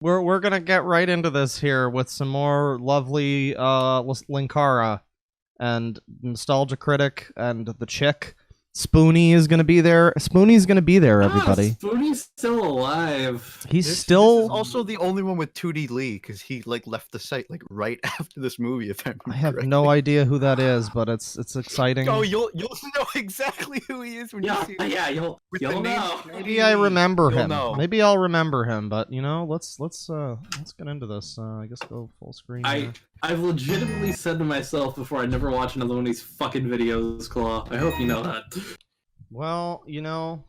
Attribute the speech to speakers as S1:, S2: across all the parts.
S1: We're gonna get right into this here with some more lovely Linkara and Nostalgia Critic and the chick. Spoony is gonna be there. Spoonie's gonna be there, everybody.
S2: Spoonie's still alive.
S1: He's
S3: This
S1: still
S3: is also the only one with 2D Lee because he like left the site like right after this movie. If I
S1: have
S3: correctly.
S1: no idea who that is, but it's exciting.
S3: Oh, you'll know exactly who he is when you see him.
S2: Yeah, you'll know.
S1: Maybe I remember
S3: You'll
S1: him.
S3: know.
S1: Maybe I'll remember him, but you know, let's get into this. I guess go full screen. Here.
S2: I've legitimately said to myself before, I'd never watch another one of these fucking videos, Claw. I hope you know that.
S1: Well, you know,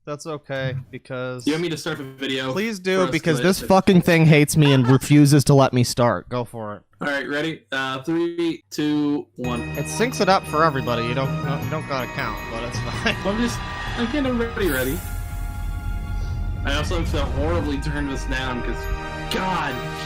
S1: that's okay because.
S2: You want me to start the video?
S1: Please do, because this fucking thing hates me and refuses to let me start. Go for it.
S2: All right, ready? 3, 2, 1.
S1: It syncs it up for everybody. You don't gotta count, but it's fine.
S2: I'm getting everybody ready. I also have to horribly turn this down because, God.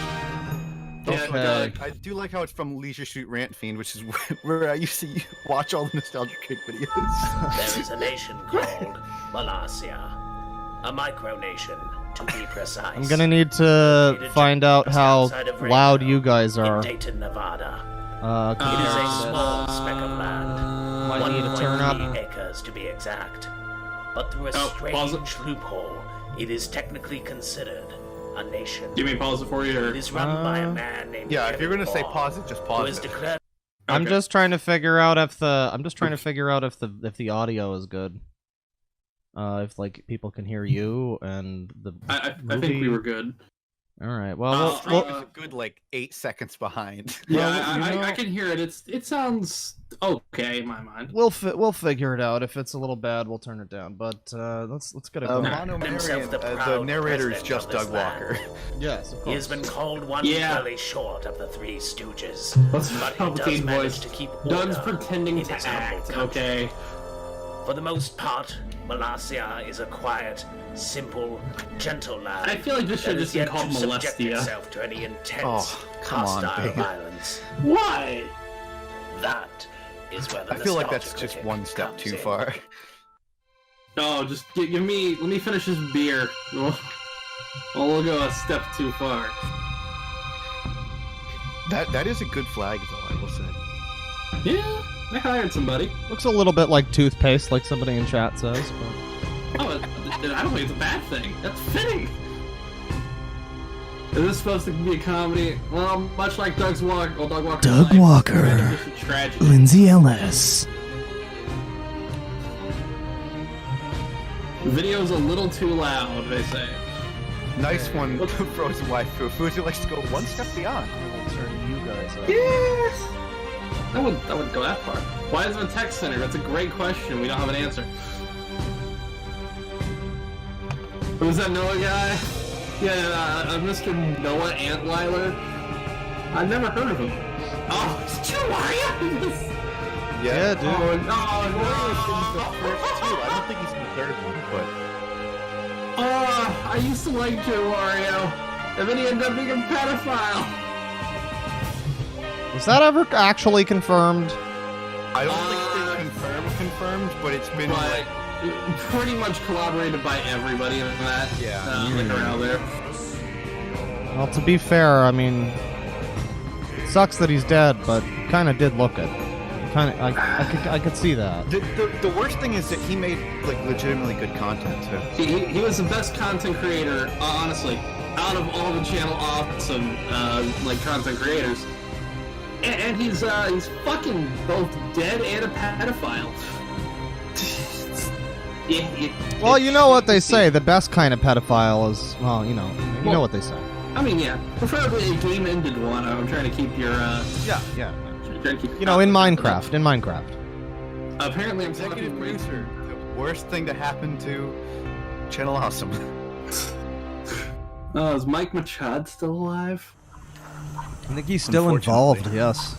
S1: Okay.
S3: I do like how it's from Leisure Suit Rant Fiend, which is where I used to watch all the Nostalgia Kick videos.
S4: There is a nation called Molossia, a micronation, to be precise.
S1: I'm gonna need to find out how loud you guys are.
S4: In Dayton, Nevada.
S1: It
S4: It is a small speck of land,
S1: Might need to turn up.
S4: 1.3 acres to be exact. But through a
S2: pause it.
S4: strange loophole, it is technically considered a nation.
S2: Do you mean pause it for you? Or...
S4: It is run by a man named
S3: Yeah, if you're gonna say
S4: Ball,
S3: pause it, just
S4: who
S3: pause
S4: is
S3: it.
S4: declared
S1: I'm
S2: Okay.
S1: just trying to figure out if the audio is good. If like people can hear you and the
S2: I
S1: movie.
S2: think we were good.
S1: All right. Well,
S3: Stream is a good like 8 seconds behind.
S2: Yeah,
S1: Well, you know-
S2: I can hear it. It sounds okay in my mind.
S1: we'll figure it out. If it's a little bad, we'll turn it down. But let's get it going.
S4: Himself the
S3: the
S4: proud
S3: narrator is
S4: president
S3: just
S4: of this
S3: Doug Walker.
S1: Yes, of
S4: He
S1: course.
S4: has been called one
S2: Yeah.
S4: really short of the Three Stooges,
S2: Let's
S4: but he
S2: Palpatine
S4: does manage
S2: voice.
S4: to keep
S2: Doug's
S4: order
S2: pretending
S4: in
S2: to
S4: his humble
S2: act,
S4: country.
S2: okay?
S4: For the most part, Molossia is a quiet, simple, gentle lad.
S2: I feel like this should
S4: that
S2: just
S4: has
S2: be
S4: yet
S2: called
S4: to subject
S2: Molestia.
S4: itself to any intense,
S3: Oh, come on,
S4: hostile
S3: babe.
S4: violence.
S2: Why?
S4: That is where the
S3: I feel like that's
S4: nostalgia
S3: just
S4: critic
S3: one step
S4: comes
S3: too
S4: in.
S3: far.
S2: No, just give me. Let me finish this beer. We'll go a step too far.
S3: That is a good flag though, I will say.
S2: Yeah, I hired somebody.
S1: Looks a little bit like toothpaste, like somebody in chat says. But...
S2: Oh, I don't think it's a bad thing. That's fitting. Is this supposed to be a comedy? Well, much like Doug Walker's
S1: Doug
S2: life,
S1: Walker.
S2: it's a tragedy.
S1: Lindsay Ellis.
S2: The video's a little too loud, they say.
S3: Nice one, Frozen Waifu. Fuji likes to go one step beyond.
S1: I'll turn you guys up.
S2: Yes! I wouldn't go that far. Why is it a tech center? That's a great question. We don't have an answer. Who's that Noah guy? Yeah, Mr. Noah Antweiler. I've never heard of him. Oh, it's Wario!
S1: Yeah, dude.
S3: Wario's in the first two. I don't think he's in the third one, but
S2: Oh, I used to like Joe Wario. And then he ended up being a pedophile.
S1: Was that ever actually confirmed?
S3: I don't think it's been confirmed, but it's been
S2: But
S3: like
S2: pretty much collaborated by everybody in that.
S3: Yeah.
S2: Like around there.
S1: Well, to be fair, I mean, it sucks that he's dead, but kind of did look it. Kind of, I could see that.
S3: the worst thing is that he made like legitimately good content too.
S2: He was the best content creator, honestly, out of all the channel awesome like content creators. And he's fucking both dead and a pedophile.
S1: Well, you know what they say, the best kind of pedophile is, well, you know what they say.
S2: I mean, yeah, preferably a game-ended one. I'm trying to keep your
S1: Yeah.
S2: trying to keep.
S1: You know, in Minecraft.
S2: Apparently, I'm
S3: Executive
S2: talking
S3: producer, the worst thing to happen to Channel Awesome.
S2: Oh, is Mike Machad still alive?
S1: I think he's still involved, yes.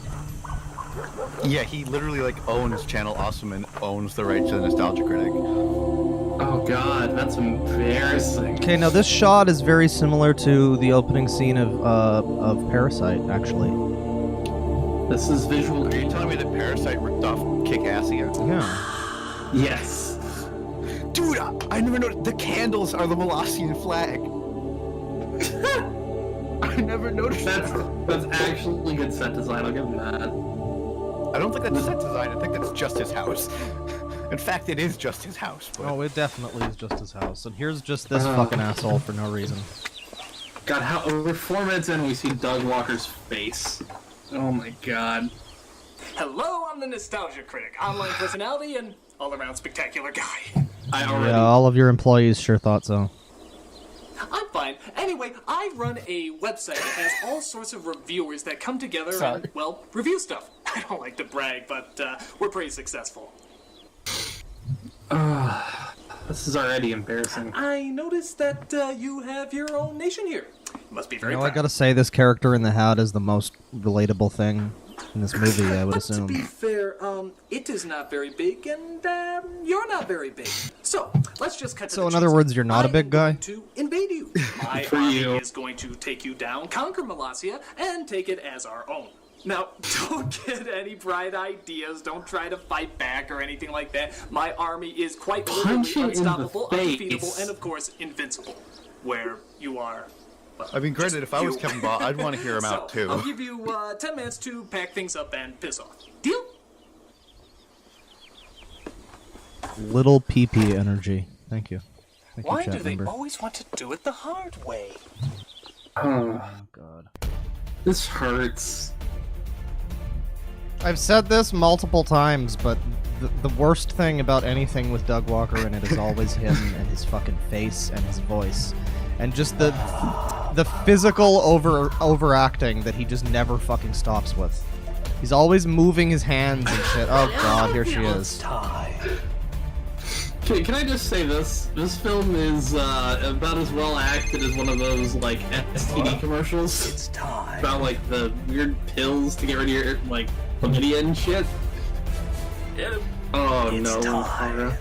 S3: Yeah, he literally like owns Channel Awesome and owns the rights to the Nostalgia Critic.
S2: Oh God, that's embarrassing.
S1: Okay, now this shot is very similar to the opening scene of Parasite, actually.
S2: This is visual.
S3: Are you telling me that Parasite ripped off Kickassia?
S1: Yeah.
S2: Yes.
S3: Dude, I never noticed. The candles are the Molossian flag. I never noticed
S2: That's
S3: that.
S2: that's actually good set design. I'll give him that.
S3: I don't think that's set design. I think that's just his house. In fact, it is just his house. But...
S1: Oh, it definitely is just his house. And here's just this fucking asshole for no reason.
S2: God, how over 4 minutes in we see Doug Walker's face. Oh my god.
S5: Hello, I'm the Nostalgia Critic, online personality, and all-around spectacular guy.
S2: I already.
S1: Yeah, all of your employees sure thought so.
S5: I'm fine. Anyway, I run a website that has all sorts of reviewers that come together and, well, review stuff. I don't like to brag, but we're pretty successful.
S2: This is already embarrassing.
S5: I noticed that you have your own nation here. You must be very
S1: You know,
S5: proud.
S1: I gotta say, this character in the hat is the most relatable thing in this movie, I would
S5: But to be
S1: assume.
S5: fair, it is not very big, and you're not very big. So let's just cut to
S1: So
S5: the
S1: in other
S5: chase.
S1: words, you're not a
S5: I
S1: big
S5: am
S1: guy?
S5: going to invade you. My
S2: For
S5: army
S2: you.
S5: is going to take you down, conquer Molossia, and take it as our own. Now, don't get any bright ideas. Don't try to fight back or anything like that. My army is quite
S2: Punch
S5: literally
S2: it in the
S5: unstoppable,
S2: face.
S5: undefeatable, and of course, invincible. Where you are. Well,
S3: I mean, granted,
S5: just
S3: if I was
S5: you.
S3: Kevin Ball, I'd want to hear him out
S5: So, I'll
S3: too.
S5: give you 10 minutes to pack things up and piss off. Deal?
S1: Little PP energy. Thank you. Thank
S5: Why
S1: you, chat
S5: do they
S1: member.
S5: always want to do it the hard way?
S1: Oh, God.
S2: This hurts.
S1: I've said this multiple times, but the worst thing about anything with Doug Walker in it is always him and his fucking face and his voice. And just the physical overacting that he just never fucking stops with. He's always moving his hands and shit. Oh god, here she is.
S2: Okay, can I just say this? This film is about as well acted as one of those like STD commercials.
S5: It's time.
S2: About like the weird pills to get rid of your like chlamydia and shit. Oh
S5: It's
S2: no,
S5: time.
S2: Laura.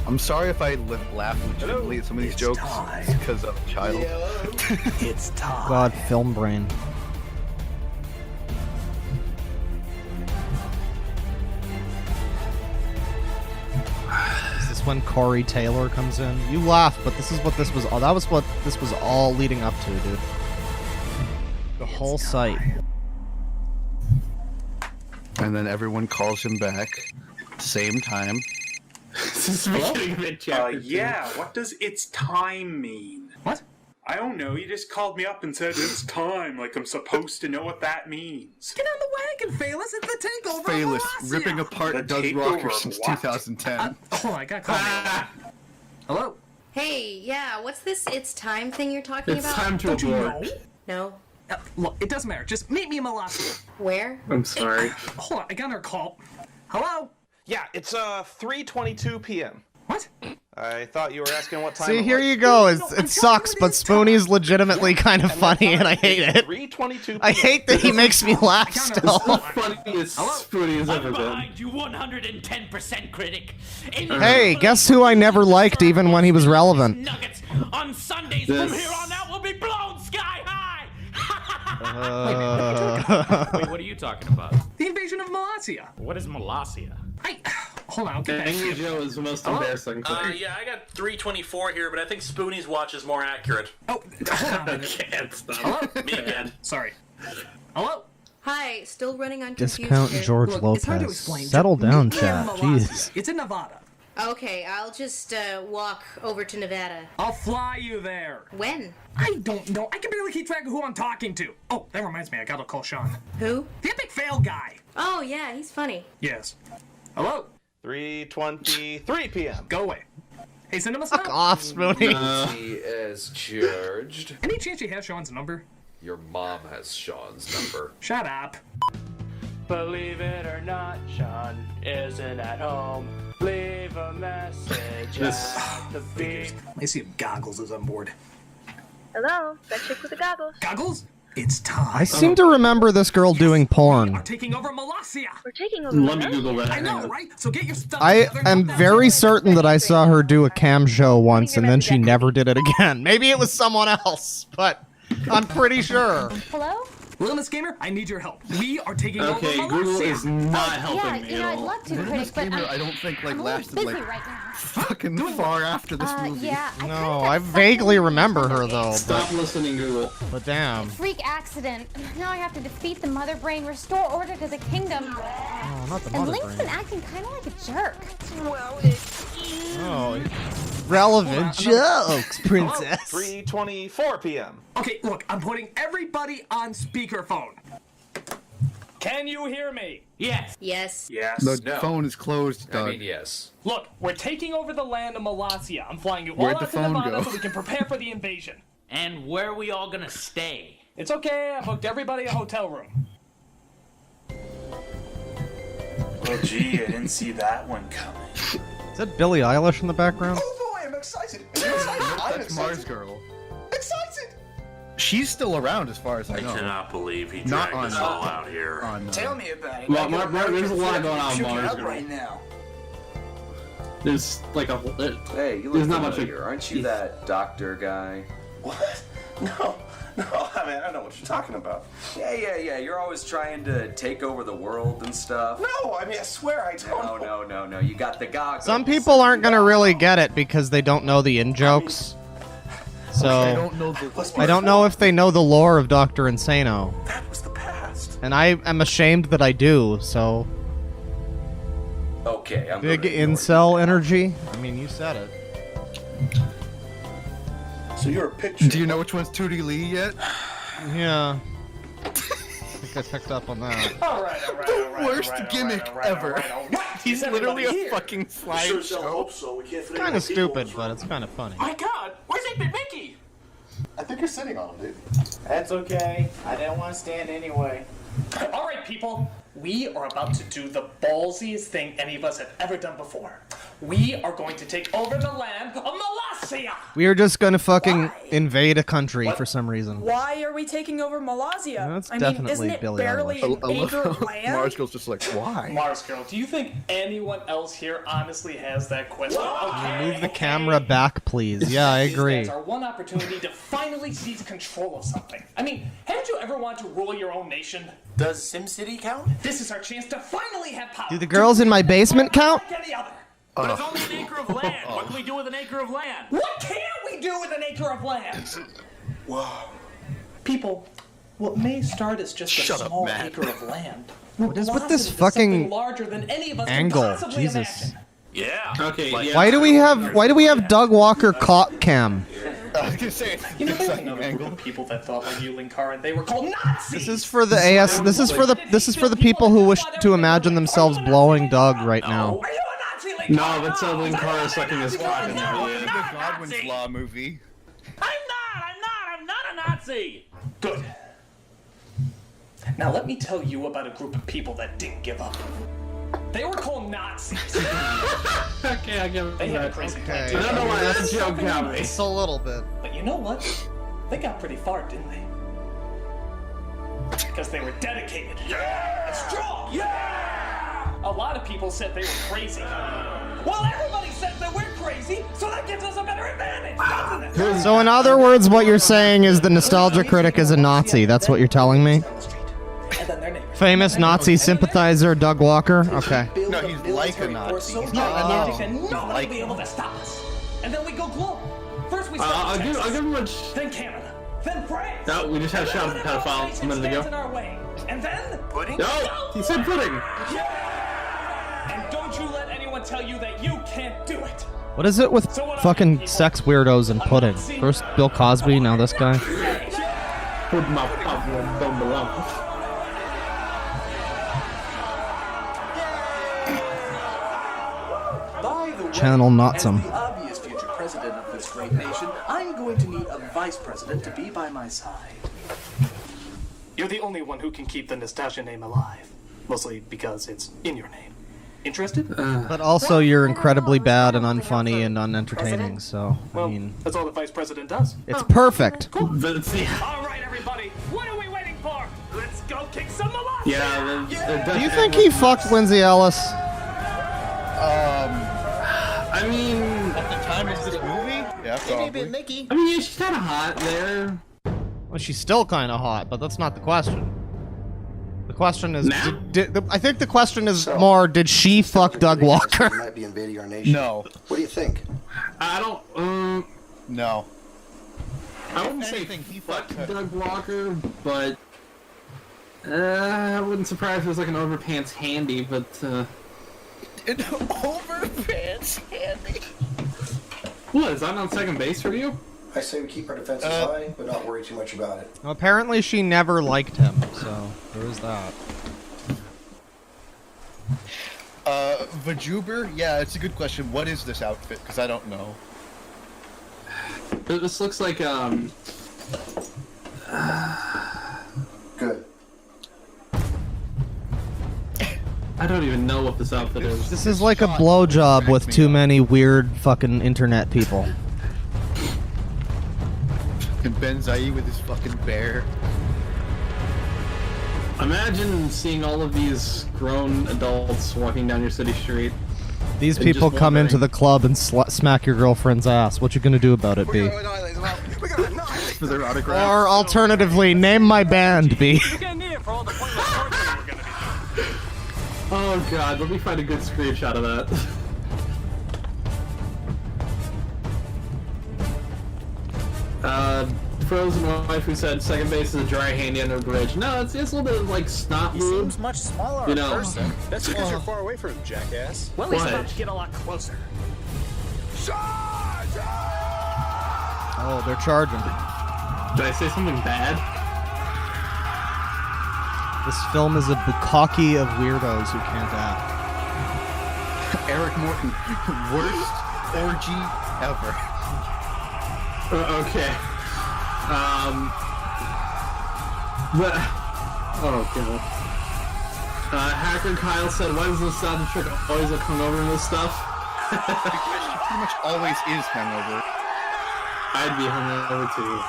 S3: I'm sorry if I laugh legitimately at some of these
S5: It's
S3: jokes
S5: time.
S3: because I'm a child.
S5: It's time.
S1: God, film brain. Is this when Corey Taylor comes in? You laugh, but this is what this was all. That was what this was all leading up to, dude. The whole site.
S3: And then everyone calls him back. Same time.
S2: This is the beginning of it, chapter 2.
S6: Yeah, what does it's time mean?
S5: What?
S6: I don't know, you just called me up and said it's time, like I'm supposed to know what that means.
S5: Get on the wagon, Phaelus. It's the takeover.
S3: Fayless,
S5: of Molossia.
S3: ripping apart
S6: The
S3: Doug
S6: takeover
S3: Walker
S6: of
S3: since
S6: what?
S3: 2010.
S5: Oh, I got called. Hello.
S7: Hey, yeah, what's this it's time thing you're talking
S2: It's
S7: about?
S2: time to
S5: Don't you
S2: abort.
S5: know?
S7: No.
S5: Look, it doesn't matter. Just meet me in Molossia.
S7: Where?
S2: I'm sorry.
S5: Hold on, I got her call. Hello.
S8: Yeah, it's 3:22 p.m.
S5: What?
S8: I thought you were asking what time.
S1: See,
S8: it
S1: here
S8: was.
S1: you go.
S5: No,
S1: It
S5: I'm
S1: sucks,
S5: telling
S1: but
S5: you it's time.
S1: Spoonie's legitimately kind of funny, and I hate it.
S8: 3:22 p.m.
S1: I hate that he makes me laugh
S5: I got
S1: still.
S5: her.
S2: Funniest Spoonie has ever been.
S9: you 110% critic.
S1: Hey, guess who I never liked even when he was relevant?
S9: Nuggets on Sundays
S2: This-
S9: from here on out will be blown sky high. Wait, what are you talking about?
S5: The invasion of Molossia.
S9: What is Molossia?
S5: Hold on, I'll get back to
S2: Angry
S5: you.
S2: Joe is the most embarrassing thing.
S8: Yeah, I got 3:24 here, but I think Spoonie's watch is more accurate.
S5: Oh, hold on a
S2: I
S5: minute.
S2: can't stop.
S5: Hello?
S8: Me again.
S5: Sorry. Hello?
S7: Hi, still running on Confused
S1: Discount
S7: here.
S1: George
S5: Look, it's hard to
S1: Lopez.
S5: explain.
S1: Settle
S5: Just
S1: down,
S5: meet me in
S1: chat.
S5: Molossia.
S1: Jeez.
S5: It's in Nevada.
S7: Okay, I'll just walk over to Nevada.
S5: I'll fly you there.
S7: When?
S5: I don't know. I can barely keep track of who I'm talking to. Oh, that reminds me. I gotta call Sean.
S7: Who?
S5: The epic fail guy.
S7: Oh, yeah, he's funny.
S5: Yes. Hello?
S8: 3:23 p.m.
S5: Go away. Hey, Cinema
S1: Fuck off, Spoonie.
S10: He is charged.
S5: Any chance you have Sean's number?
S10: Your mom has Sean's number.
S5: Shut up.
S4: Believe it or not, Sean isn't at home. Leave a message
S2: This-
S4: at the beep.
S5: Let me see if Goggles is on board.
S11: Hello, that chick with the goggles.
S5: Goggles? It's time.
S1: I seem to remember this girl doing
S5: We
S1: porn.
S5: are taking over Molossia.
S11: We're taking over.
S2: Let me
S11: Molossia.
S2: Google that.
S5: I
S2: Hang
S5: know,
S2: on.
S5: right? So get your stuff
S1: I
S5: together and
S1: am
S5: come down
S1: very
S5: here.
S1: certain that I saw her do a cam show once and then she never did it again. Maybe it was someone else, but I'm pretty sure.
S11: Hello?
S5: Little Miss Gamer, I need your help. We are taking over
S2: Okay,
S5: Molossia.
S2: Google is not helping me
S12: you know,
S2: at
S12: I'd
S2: all.
S12: love to,
S3: Little Miss
S12: Critic, but
S3: Gamer, I don't think like
S12: I'm a little
S3: lasted
S12: busy
S3: like
S12: right now.
S3: fucking far after this movie.
S12: Yeah, I
S1: No, I vaguely remember her though.
S2: Stop listening, Google.
S1: But damn.
S12: freak accident. Now I have to defeat the Mother Brain, restore order to the kingdom.
S1: Oh, not the
S12: And
S1: mother
S12: Link's
S1: brain.
S12: been acting kind of like a jerk.
S1: Oh, relevant jokes, princess.
S13: 3:24 p.m.
S5: Okay, look, I'm putting everybody on speakerphone. Can you hear me?
S9: Yes.
S7: Yes.
S6: Yes.
S3: The phone is closed, Doug.
S10: I mean, yes.
S5: Look, we're taking over the land of Molossia. I'm flying you all
S3: Where'd
S5: out
S3: the
S5: to
S3: phone
S5: Nevada
S3: go?
S5: so we can prepare for the invasion.
S9: And where are we all gonna stay?
S5: It's okay, I booked everybody a hotel room.
S6: Oh, gee, I didn't see that one coming.
S1: Is that Billie Eilish in the background?
S13: Oh boy, I'm excited.
S3: That's Mars Girl.
S13: Excited.
S3: She's still around as far as I
S8: I
S3: know.
S8: cannot believe he
S3: Not
S8: dragged us
S3: on-
S8: all out here.
S13: Tell me about it.
S2: Well, there's a lot going on with
S13: Puking
S2: Mars
S13: up
S2: Girl.
S13: right now.
S2: There's like a.
S10: Hey, you
S2: There's
S10: look
S2: not much.
S10: familiar. Aren't you that doctor guy?
S13: What? No. I mean, I know what you're talking about.
S10: Yeah. You're always trying to take over the world and stuff.
S13: No, I mean, I swear I don't.
S10: No. You got the goggles.
S1: Some people aren't gonna really get it because they don't know the in-jokes. So
S3: I don't know the.
S1: I don't know if they know the lore of Dr. Insano.
S13: That was the past.
S1: And I am ashamed that I do, so...
S10: Okay, I'm
S1: Big
S10: gonna ignore
S1: incel energy? I mean, you said it.
S13: So you're a picture.
S3: Do you know which one's Tootie Lee yet?
S1: Yeah. I think I picked up on that.
S5: All right.
S3: Worst gimmick ever. He's literally a fucking slideshow.
S13: so. We can't fit
S1: Kind of stupid, but it's kind of funny.
S5: My God, where's 8-Bit Mickey?
S13: I think you're sitting on him, dude.
S14: That's okay. I didn't want to stand anyway.
S5: All right, people. We are about to do the ballsiest thing any of us have ever done before. We are going to take over the land of Molossia.
S1: We are just gonna fucking invade a country for some reason.
S15: Why are we taking over Molossia?
S1: That's
S15: I mean,
S1: definitely
S15: isn't it
S1: Billie
S15: barely
S1: Eilish.
S15: an acre of land?
S3: Mars Girl's just like, why?
S5: Mars Girl, do you think anyone else here honestly has that question? Okay.
S1: Move the camera back, please. Yeah, I agree.
S5: It's our one opportunity to finally seize control of something. I mean, haven't you ever wanted to rule your own nation?
S14: Does SimCity count?
S5: This is our chance to finally have power.
S1: Do the girls in my basement count?
S5: Like any other.
S9: But it's only an acre of land. What can we do with an acre of land?
S5: What can we do with an acre of land?
S13: Whoa.
S5: People, what may start as just
S3: Shut
S5: a
S3: up,
S5: small
S3: Matt.
S5: acre of land.
S1: What is with
S5: blossom
S1: this
S5: into
S1: fucking
S5: something larger than any of us
S1: angle?
S5: can possibly
S1: Jesus.
S5: imagine.
S9: Yeah.
S2: Okay.
S9: Like-
S2: Yeah.
S1: Why do we have Doug Walker caught cam?
S3: I was gonna say,
S5: You know, there's
S3: it's
S5: another
S3: angle.
S5: group of people that thought like you, Linkar, and they were called Nazis.
S1: This is for the AS. This is for the people who wish to imagine themselves blowing Doug right now.
S5: Are you a Nazi, Linkar?
S2: No, that's Linkar sucking his cock in there.
S3: The Godwin's Law movie.
S9: I'm not a Nazi.
S5: Good. Now let me tell you about a group of people that didn't give up. They were called Nazis.
S2: Okay, I give it
S5: They had a
S2: that.
S5: crazy
S1: Okay.
S5: plan.
S2: I don't know why that's a joke, Gabby.
S1: Just a little bit.
S5: But you know what? They got pretty far, didn't they? Because they were dedicated. Yeah! And strong. Yeah! A lot of people said they were crazy. Well, everybody says that we're crazy, so that gives us a better advantage, doesn't it?
S1: So in other words, what you're saying is the nostalgia critic is a Nazi. That's what you're telling me?
S5: And then their neighbors.
S1: Famous Nazi sympathizer Doug Walker? Okay.
S3: No, he's like a Nazi.
S5: So
S3: He's not a Nazi.
S5: and
S3: He's
S5: nobody
S3: like
S5: will be able to stop us. And then we go global. First we
S2: I'll
S5: start with
S2: give
S5: Texas,
S2: him a.
S5: then Canada, then France.
S2: No, we just had a shot at the pedophile a minute ago.
S5: In our way. And then
S13: Pudding?
S2: No, he said pudding.
S5: yeah! And don't you let anyone tell you that you can't do it.
S1: What is it with fucking sex weirdos and pudding? First Bill Cosby, now this guy.
S2: Put my popcorn down below.
S14: By the way,
S1: Channel not some.
S14: as the obvious future president of this great nation, I'm going to need a vice president to be by my side.
S5: You're the only one who can keep the Nastasia name alive. Mostly because it's in your name. Interested?
S1: But also, you're incredibly bad and unfunny and unentertaining, so, I
S5: Well,
S1: mean,
S5: that's all the vice president does.
S1: it's perfect.
S2: That's the.
S5: All right, everybody. What are we waiting for? Let's go kick some Molossia.
S2: Yeah.
S1: Do you think he fucked Lindsay Ellis?
S2: I mean,
S3: At the time of this movie? Yeah, probably.
S2: I mean, she's kind of hot there.
S1: Well, she's still kind of hot, but that's not the question. The question is, I think the question is more, did she fuck Doug Walker?
S16: Might be invading our nation.
S3: No.
S16: What do you think?
S2: I don't.
S3: No.
S2: I wouldn't say he fucked Doug Walker, but I wouldn't surprise if it was like an overpants handy, but
S3: An overpants handy.
S2: What, is that on second base for you?
S16: I say we keep our defenses high, but not worry too much about it.
S1: Well, apparently she never liked him, so there is that.
S3: Vajuber? Yeah, it's a good question. What is this outfit? Because I don't know.
S2: This looks like,
S16: Good.
S2: I don't even know what this outfit is.
S1: This is like a blowjob with too many weird fucking internet people.
S3: And Benzai with his fucking bear.
S2: Imagine seeing all of these grown adults walking down your city street.
S1: These people come into the club and smack your girlfriend's ass. What you gonna do about it, B?
S3: For their autograph.
S1: Or alternatively, name my band, B.
S2: Oh god, let me find a good screenshot of that. Frozen wife who said second base is a dry handy under a bridge. No, it's a little bit of like snot
S17: He
S2: move.
S17: seems much smaller
S2: You
S17: in
S2: know.
S17: person. That's because you're far away from him, jackass.
S5: Well, he's
S2: What?
S5: about to get a lot closer.
S1: Oh, they're charging.
S2: Did I say something bad?
S1: This film is a bukkake of weirdos who can't act.
S3: Eric Morton, worst orgy ever.
S2: Okay. Oh god. Hacker Kyle said, why does the nostalgia trick always look hungover in this stuff?
S3: Because she pretty much always is hungover.
S2: I'd be hungover too.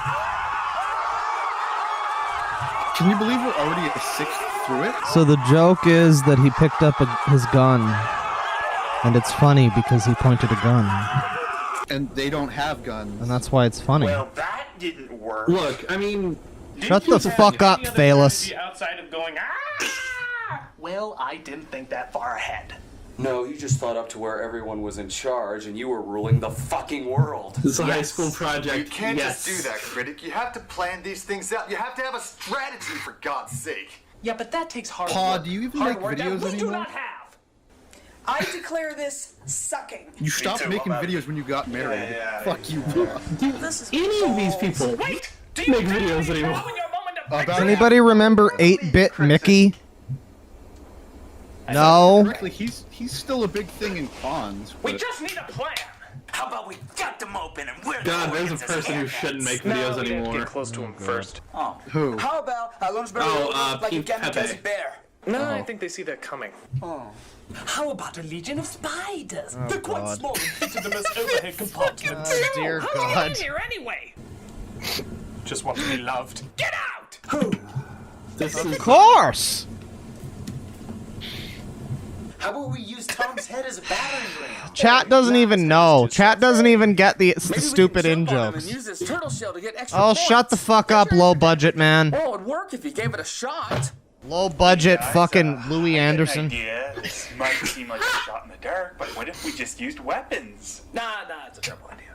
S3: Can you believe we're already at the 6th through it?
S1: So the joke is that he picked up his gun. And it's funny because he pointed a gun.
S3: And they don't have guns.
S1: And that's why it's funny.
S9: Well, that didn't work.
S2: Look, I mean...
S1: Shut the fuck up, Phalus.
S9: Outside of going,
S5: Well, I didn't think that far ahead.
S10: No, you just thought up to where everyone was in charge and you were ruling the fucking world.
S2: This is a high school project.
S18: You can't
S2: Yes.
S18: just do that, critic. You have to plan these things out. You have to have a strategy, for God's sake.
S5: Yeah, but that takes hard
S3: Paul,
S5: work.
S3: do you even
S5: Hard
S3: make
S5: work that
S3: videos
S5: we do
S3: anymore?
S5: not have.
S15: I declare this sucking.
S3: You stopped
S9: too,
S3: making
S9: I'm out.
S3: videos when you got married.
S9: Yeah.
S3: Fuck you, Paul.
S2: Dude, any of these people
S5: Wait! Do
S2: make videos anymore.
S1: Does anybody remember 8-Bit Mickey? No.
S3: Correctly, he's still a big thing in cons.
S9: We
S3: but-
S9: just need a plan. How about we gut them open and we're
S2: God, there's a person who shouldn't make videos
S9: we have to
S2: anymore.
S9: get close to him first.
S10: Oh.
S3: Who?
S17: How about I learn better like a
S2: Pete Pepe.
S17: kamikaze bear?
S5: No, I think they see that coming.
S17: Oh.
S5: How about a legion of spiders?
S1: Oh,
S5: They're quite
S1: God.
S5: small and fit in the most overhead compartment.
S1: Oh, dear
S5: How long are you
S1: God.
S5: in here anyway? Just want to be loved. Get out!
S1: Of course!
S17: How about we use Tom's head as a battering ram?
S1: Chat doesn't even know. Chat doesn't even get the
S17: Maybe we
S1: stupid
S17: can
S1: in
S17: jump on him
S1: jokes.
S17: and use this turtle shell to get extra
S1: Oh,
S17: points.
S1: shut the fuck up, low budget man.
S17: Well, it'd work if he gave it a shot.
S1: Low budget fucking Louis Anderson.
S6: Idea. This might seem like a shot in the dark, but what if we just used weapons?
S5: Nah, it's a terrible idea.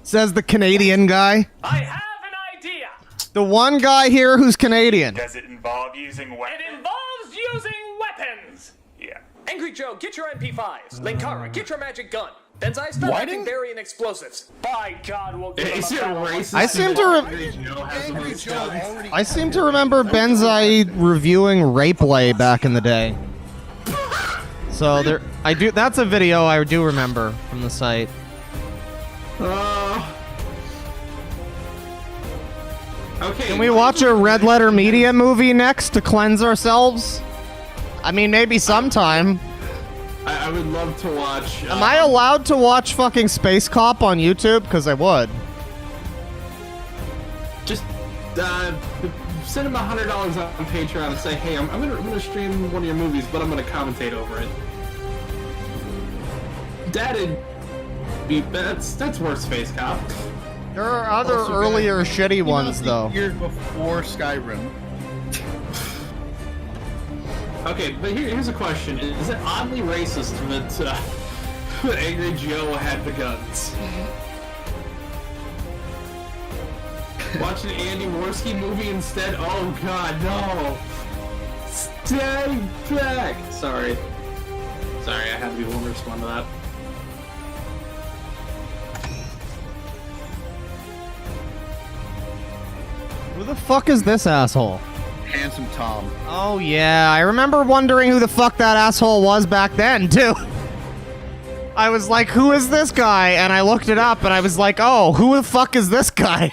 S1: Says the Canadian guy.
S5: I have an idea!
S1: The one guy here who's Canadian.
S6: Does it involve using weapons?
S5: It involves using weapons!
S6: Yeah.
S5: Angry Joe, get your MP5s. Linkara, get your magic gun. Benzai, start acting berry and explosives. By God, we'll give him
S2: Is
S5: a
S2: it
S5: battle.
S2: racist?
S1: I seem to
S3: Angry Joe already.
S1: I seem to remember Benzai reviewing Rapeplay back in the day. So there, I do. That's a video I do remember from the site.
S2: Okay.
S1: Can we watch a Red Letter Media movie next to cleanse ourselves? I mean, maybe sometime.
S2: I would love to watch.
S1: Am I allowed to watch fucking Space Cop on YouTube? Because I would.
S2: Just send him $100 on Patreon and say, hey, I'm gonna stream one of your movies, but I'm gonna commentate over it. That'd be that's worse, Space Cop.
S1: There are other
S3: Also,
S1: earlier
S3: guys,
S1: shitty
S3: came out
S1: ones,
S3: the
S1: though.
S3: year before Skyrim.
S2: Okay, but here's a question: is it oddly racist that Angry Joe had the guns? Watch an Andy Worski movie instead? Oh God, no! Stay back! Sorry, I had to be the one to respond to that.
S1: Who the fuck is this asshole?
S3: Handsome Tom.
S1: Oh yeah, I remember wondering who the fuck that asshole was back then, too. I was like, who is this guy? And I looked it up and I was like, oh, who the fuck is this guy?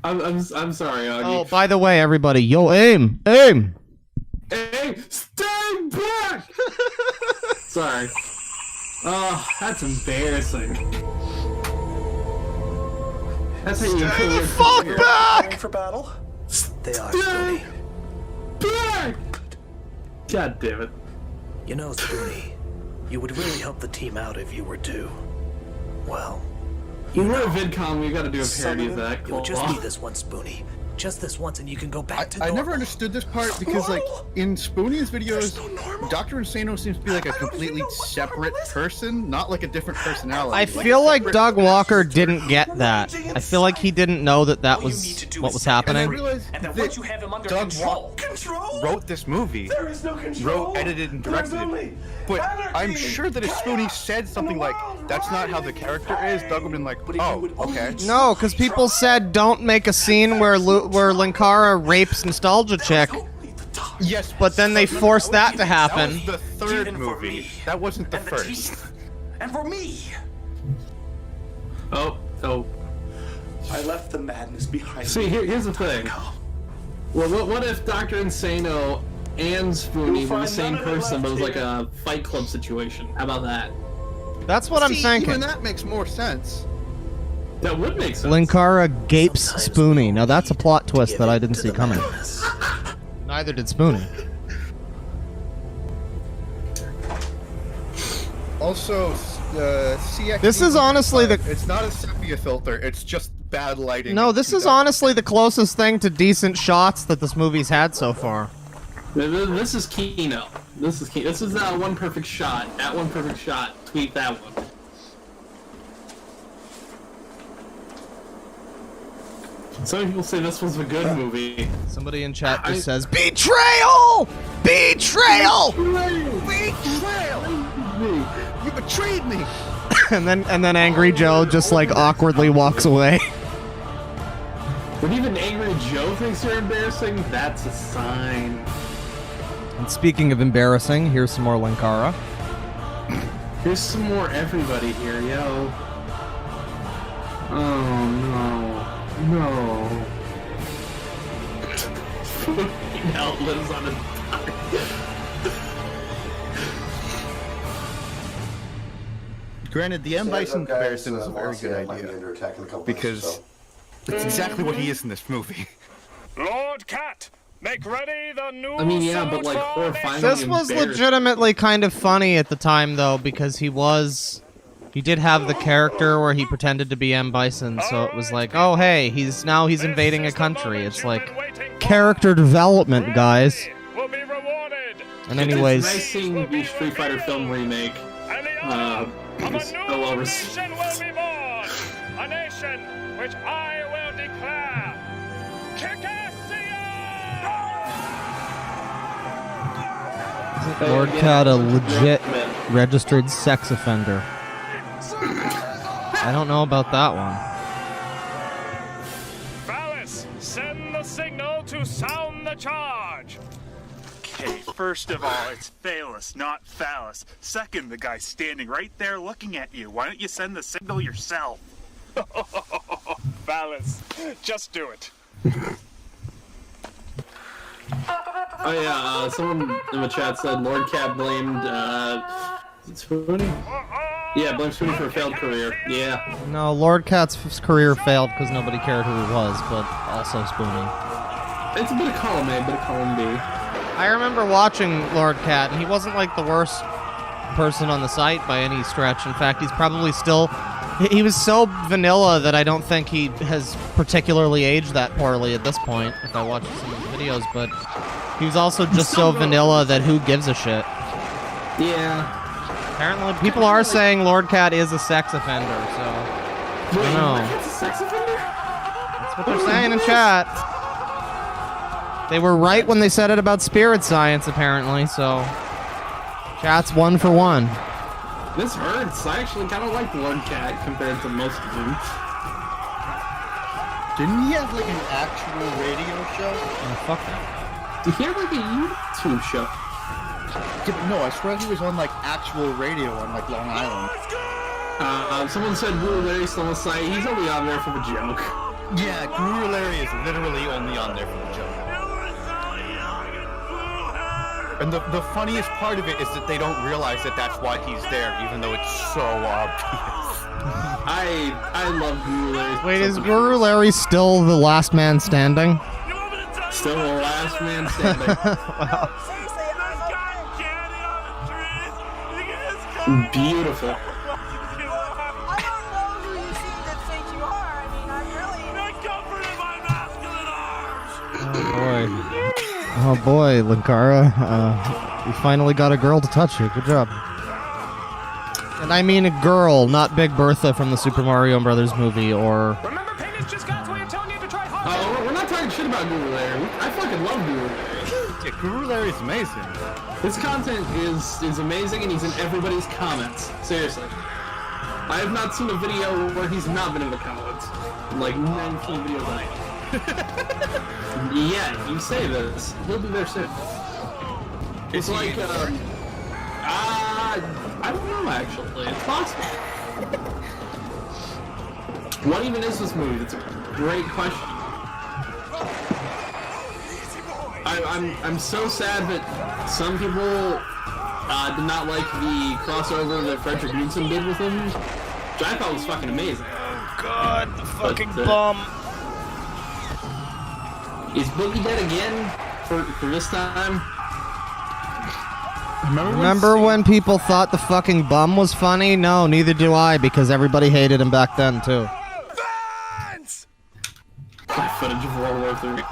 S2: I'm sorry, Augie.
S1: Oh, by the way, everybody, yo, aim! Aim!
S2: Hey, stay back! Sorry. Oh, that's embarrassing. That's how you
S1: Stay the fuck back!
S14: For battle? They are.
S2: Stay back! God damn it.
S14: You know, Spoonie, you would really help the team out if you were to, well,
S2: We're at VidCon, we gotta do a parody of that.
S14: You'll just need this once, Spoonie. Just this once, and you can go back to
S3: I
S14: normal.
S3: never understood this part because, like, in Spoonie's videos, Dr. Insano seems to be like a completely separate person, not like a different personality.
S1: I feel like Doug Walker didn't get that. I feel like he didn't know that that was what was happening.
S3: And I realized that Doug Walker wrote this movie, wrote, edited, and directed it. But I'm sure that if Spoonie said something like, that's not how the character is, Doug would have been like, oh, okay.
S1: No, because people said don't make a scene where Linkara rapes Nostalgia Chick.
S3: Yes,
S1: but then they forced that to happen.
S3: That was the third movie. That wasn't the first.
S14: And for me!
S2: Oh.
S14: I left the madness behind
S2: See,
S14: me.
S2: here's the thing. Well, what if Dr. Insano and Spoonie were the same person, but it was like a Fight Club situation? How about that?
S1: That's what I'm thinking.
S3: Even that makes more sense.
S2: That would make sense.
S1: Linkara gapes Spoonie. Now that's a plot twist that I didn't see coming. Neither did Spoonie.
S3: Also, CX.
S1: This is honestly the.
S3: It's not a sepia filter. It's just bad lighting.
S1: No, this is honestly the closest thing to decent shots that this movie's had so far.
S2: This is Kino. This is Kino. This is one perfect shot. At one perfect shot. Tweet that one. Some people say this was a good movie.
S1: Somebody in chat just says, Betrayal! Betrayal!
S3: Betrayal! You betrayed me!
S1: and then Angry Joe just like awkwardly walks away.
S2: When even Angry Joe thinks you're embarrassing, that's a sign.
S1: And speaking of embarrassing, here's some more Linkara.
S2: Here's some more everybody here, yo. Oh no. No. Now lives on his body.
S3: Granted, the M. Bison comparison is a very good idea. Because it's exactly what he is in this movie.
S4: Lord Cat, make ready the new
S2: I mean, yeah, but like, we're finally
S1: This was legitimately kind of funny at the time, though, because he did have the character where he pretended to be M. Bison, so it was like, oh hey, he's invading a country. It's like character development, guys. And anyways,
S2: it's nice seeing the Street Fighter film remake. It's so well received.
S4: A nation which I will declare Kickassia!
S1: Lord Cat a legit registered sex offender. I don't know about that one.
S4: Phallus, send the signal to sound the charge.
S6: Okay, first of all, it's Phallus, not Phallus. Second, the guy's standing right there looking at you. Why don't you send the signal yourself?
S4: Phallus, just do it.
S2: Oh yeah, someone in the chat said Lord Cat blamed Spoonie? Yeah, blame Spoonie for a failed career. Yeah.
S1: No, Lord Cat's career failed because nobody cared who he was, but also Spoonie.
S2: It's a bit of column A, bit of column B.
S1: I remember watching Lord Cat, and he wasn't like the worst person on the site by any stretch. In fact, he's probably still He was so vanilla that I don't think he has particularly aged that poorly at this point, if I watch some of the videos, but he was also just so vanilla that who gives a shit.
S2: Yeah.
S1: Apparently, people are saying Lord Cat is a sex offender, so... I don't know.
S2: That's a sex offender?
S1: That's what they're saying in chat. They were right when they said it about spirit science, apparently, so... Chat's 1 for 1.
S2: This hurts. I actually kind of like Lord Cat compared to most of them.
S3: Didn't he have like an actual radio show?
S1: Oh, fuck that.
S2: Did he have like a YouTube show?
S3: No, I swear he was on like actual radio on like Long Island.
S2: Someone said Guru Larry's still on the site. He's only on there for the joke.
S3: Yeah, Guru Larry is literally only on there for the joke. And the funniest part of it is that they don't realize that that's why he's there, even though it's so obvious.
S2: I love Guru Larry.
S1: Wait, is Guru Larry still the last man standing?
S2: Still the last man standing.
S1: Wow.
S2: Beautiful.
S1: Oh boy, Linkara. You finally got a girl to touch you. Good job. And I mean a girl, not Big Bertha from the Super Mario Brothers movie, or...
S2: We're not talking shit about Guru Larry. I fucking love Guru Larry.
S3: Yeah, Guru Larry is amazing.
S2: His content is amazing, and he's in everybody's comments. Seriously. I have not seen a video where he's not been in the comments. Like 19 videos a night. Yeah, you say this. He'll be there soon. It's like, I don't know actually. It's possible. What even is this movie? That's a great question. I'm so sad that some people did not like the crossover that Frederick Knudsen did with him, which I thought was fucking amazing.
S1: Oh god, the fucking bum.
S2: Is Boogie dead again for this time?
S1: Remember when people thought the fucking bum was funny? No, neither do I, because everybody hated him back then, too.
S2: My footage of World War III.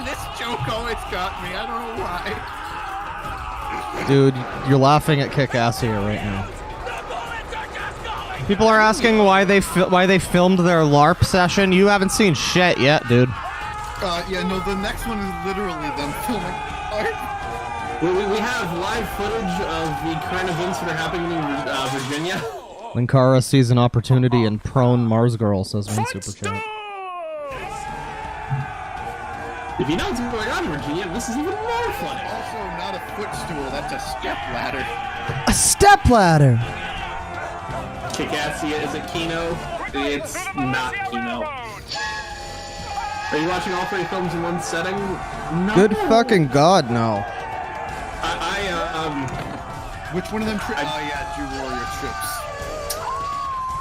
S3: This joke always got me. I don't know why.
S1: Dude, you're laughing at Kickassia right now. People are asking why they filmed their LARP session. You haven't seen shit yet, dude.
S3: Yeah, no, the next one is literally them filming art.
S2: We have live footage of the current events that are happening in Virginia.
S1: Linkara sees an opportunity in prone Mars Girl, says one super chat.
S2: If you know what's going on in Virginia, this is even more funny.
S3: Also, not a footstool, that's a step ladder.
S1: A step ladder!
S2: Kickassia is a Kino. It's not Kino. Are you watching all 3 films in one setting? No.
S1: Good fucking god, no.
S3: Which one of them trips? Oh yeah, Jew Warrior trips.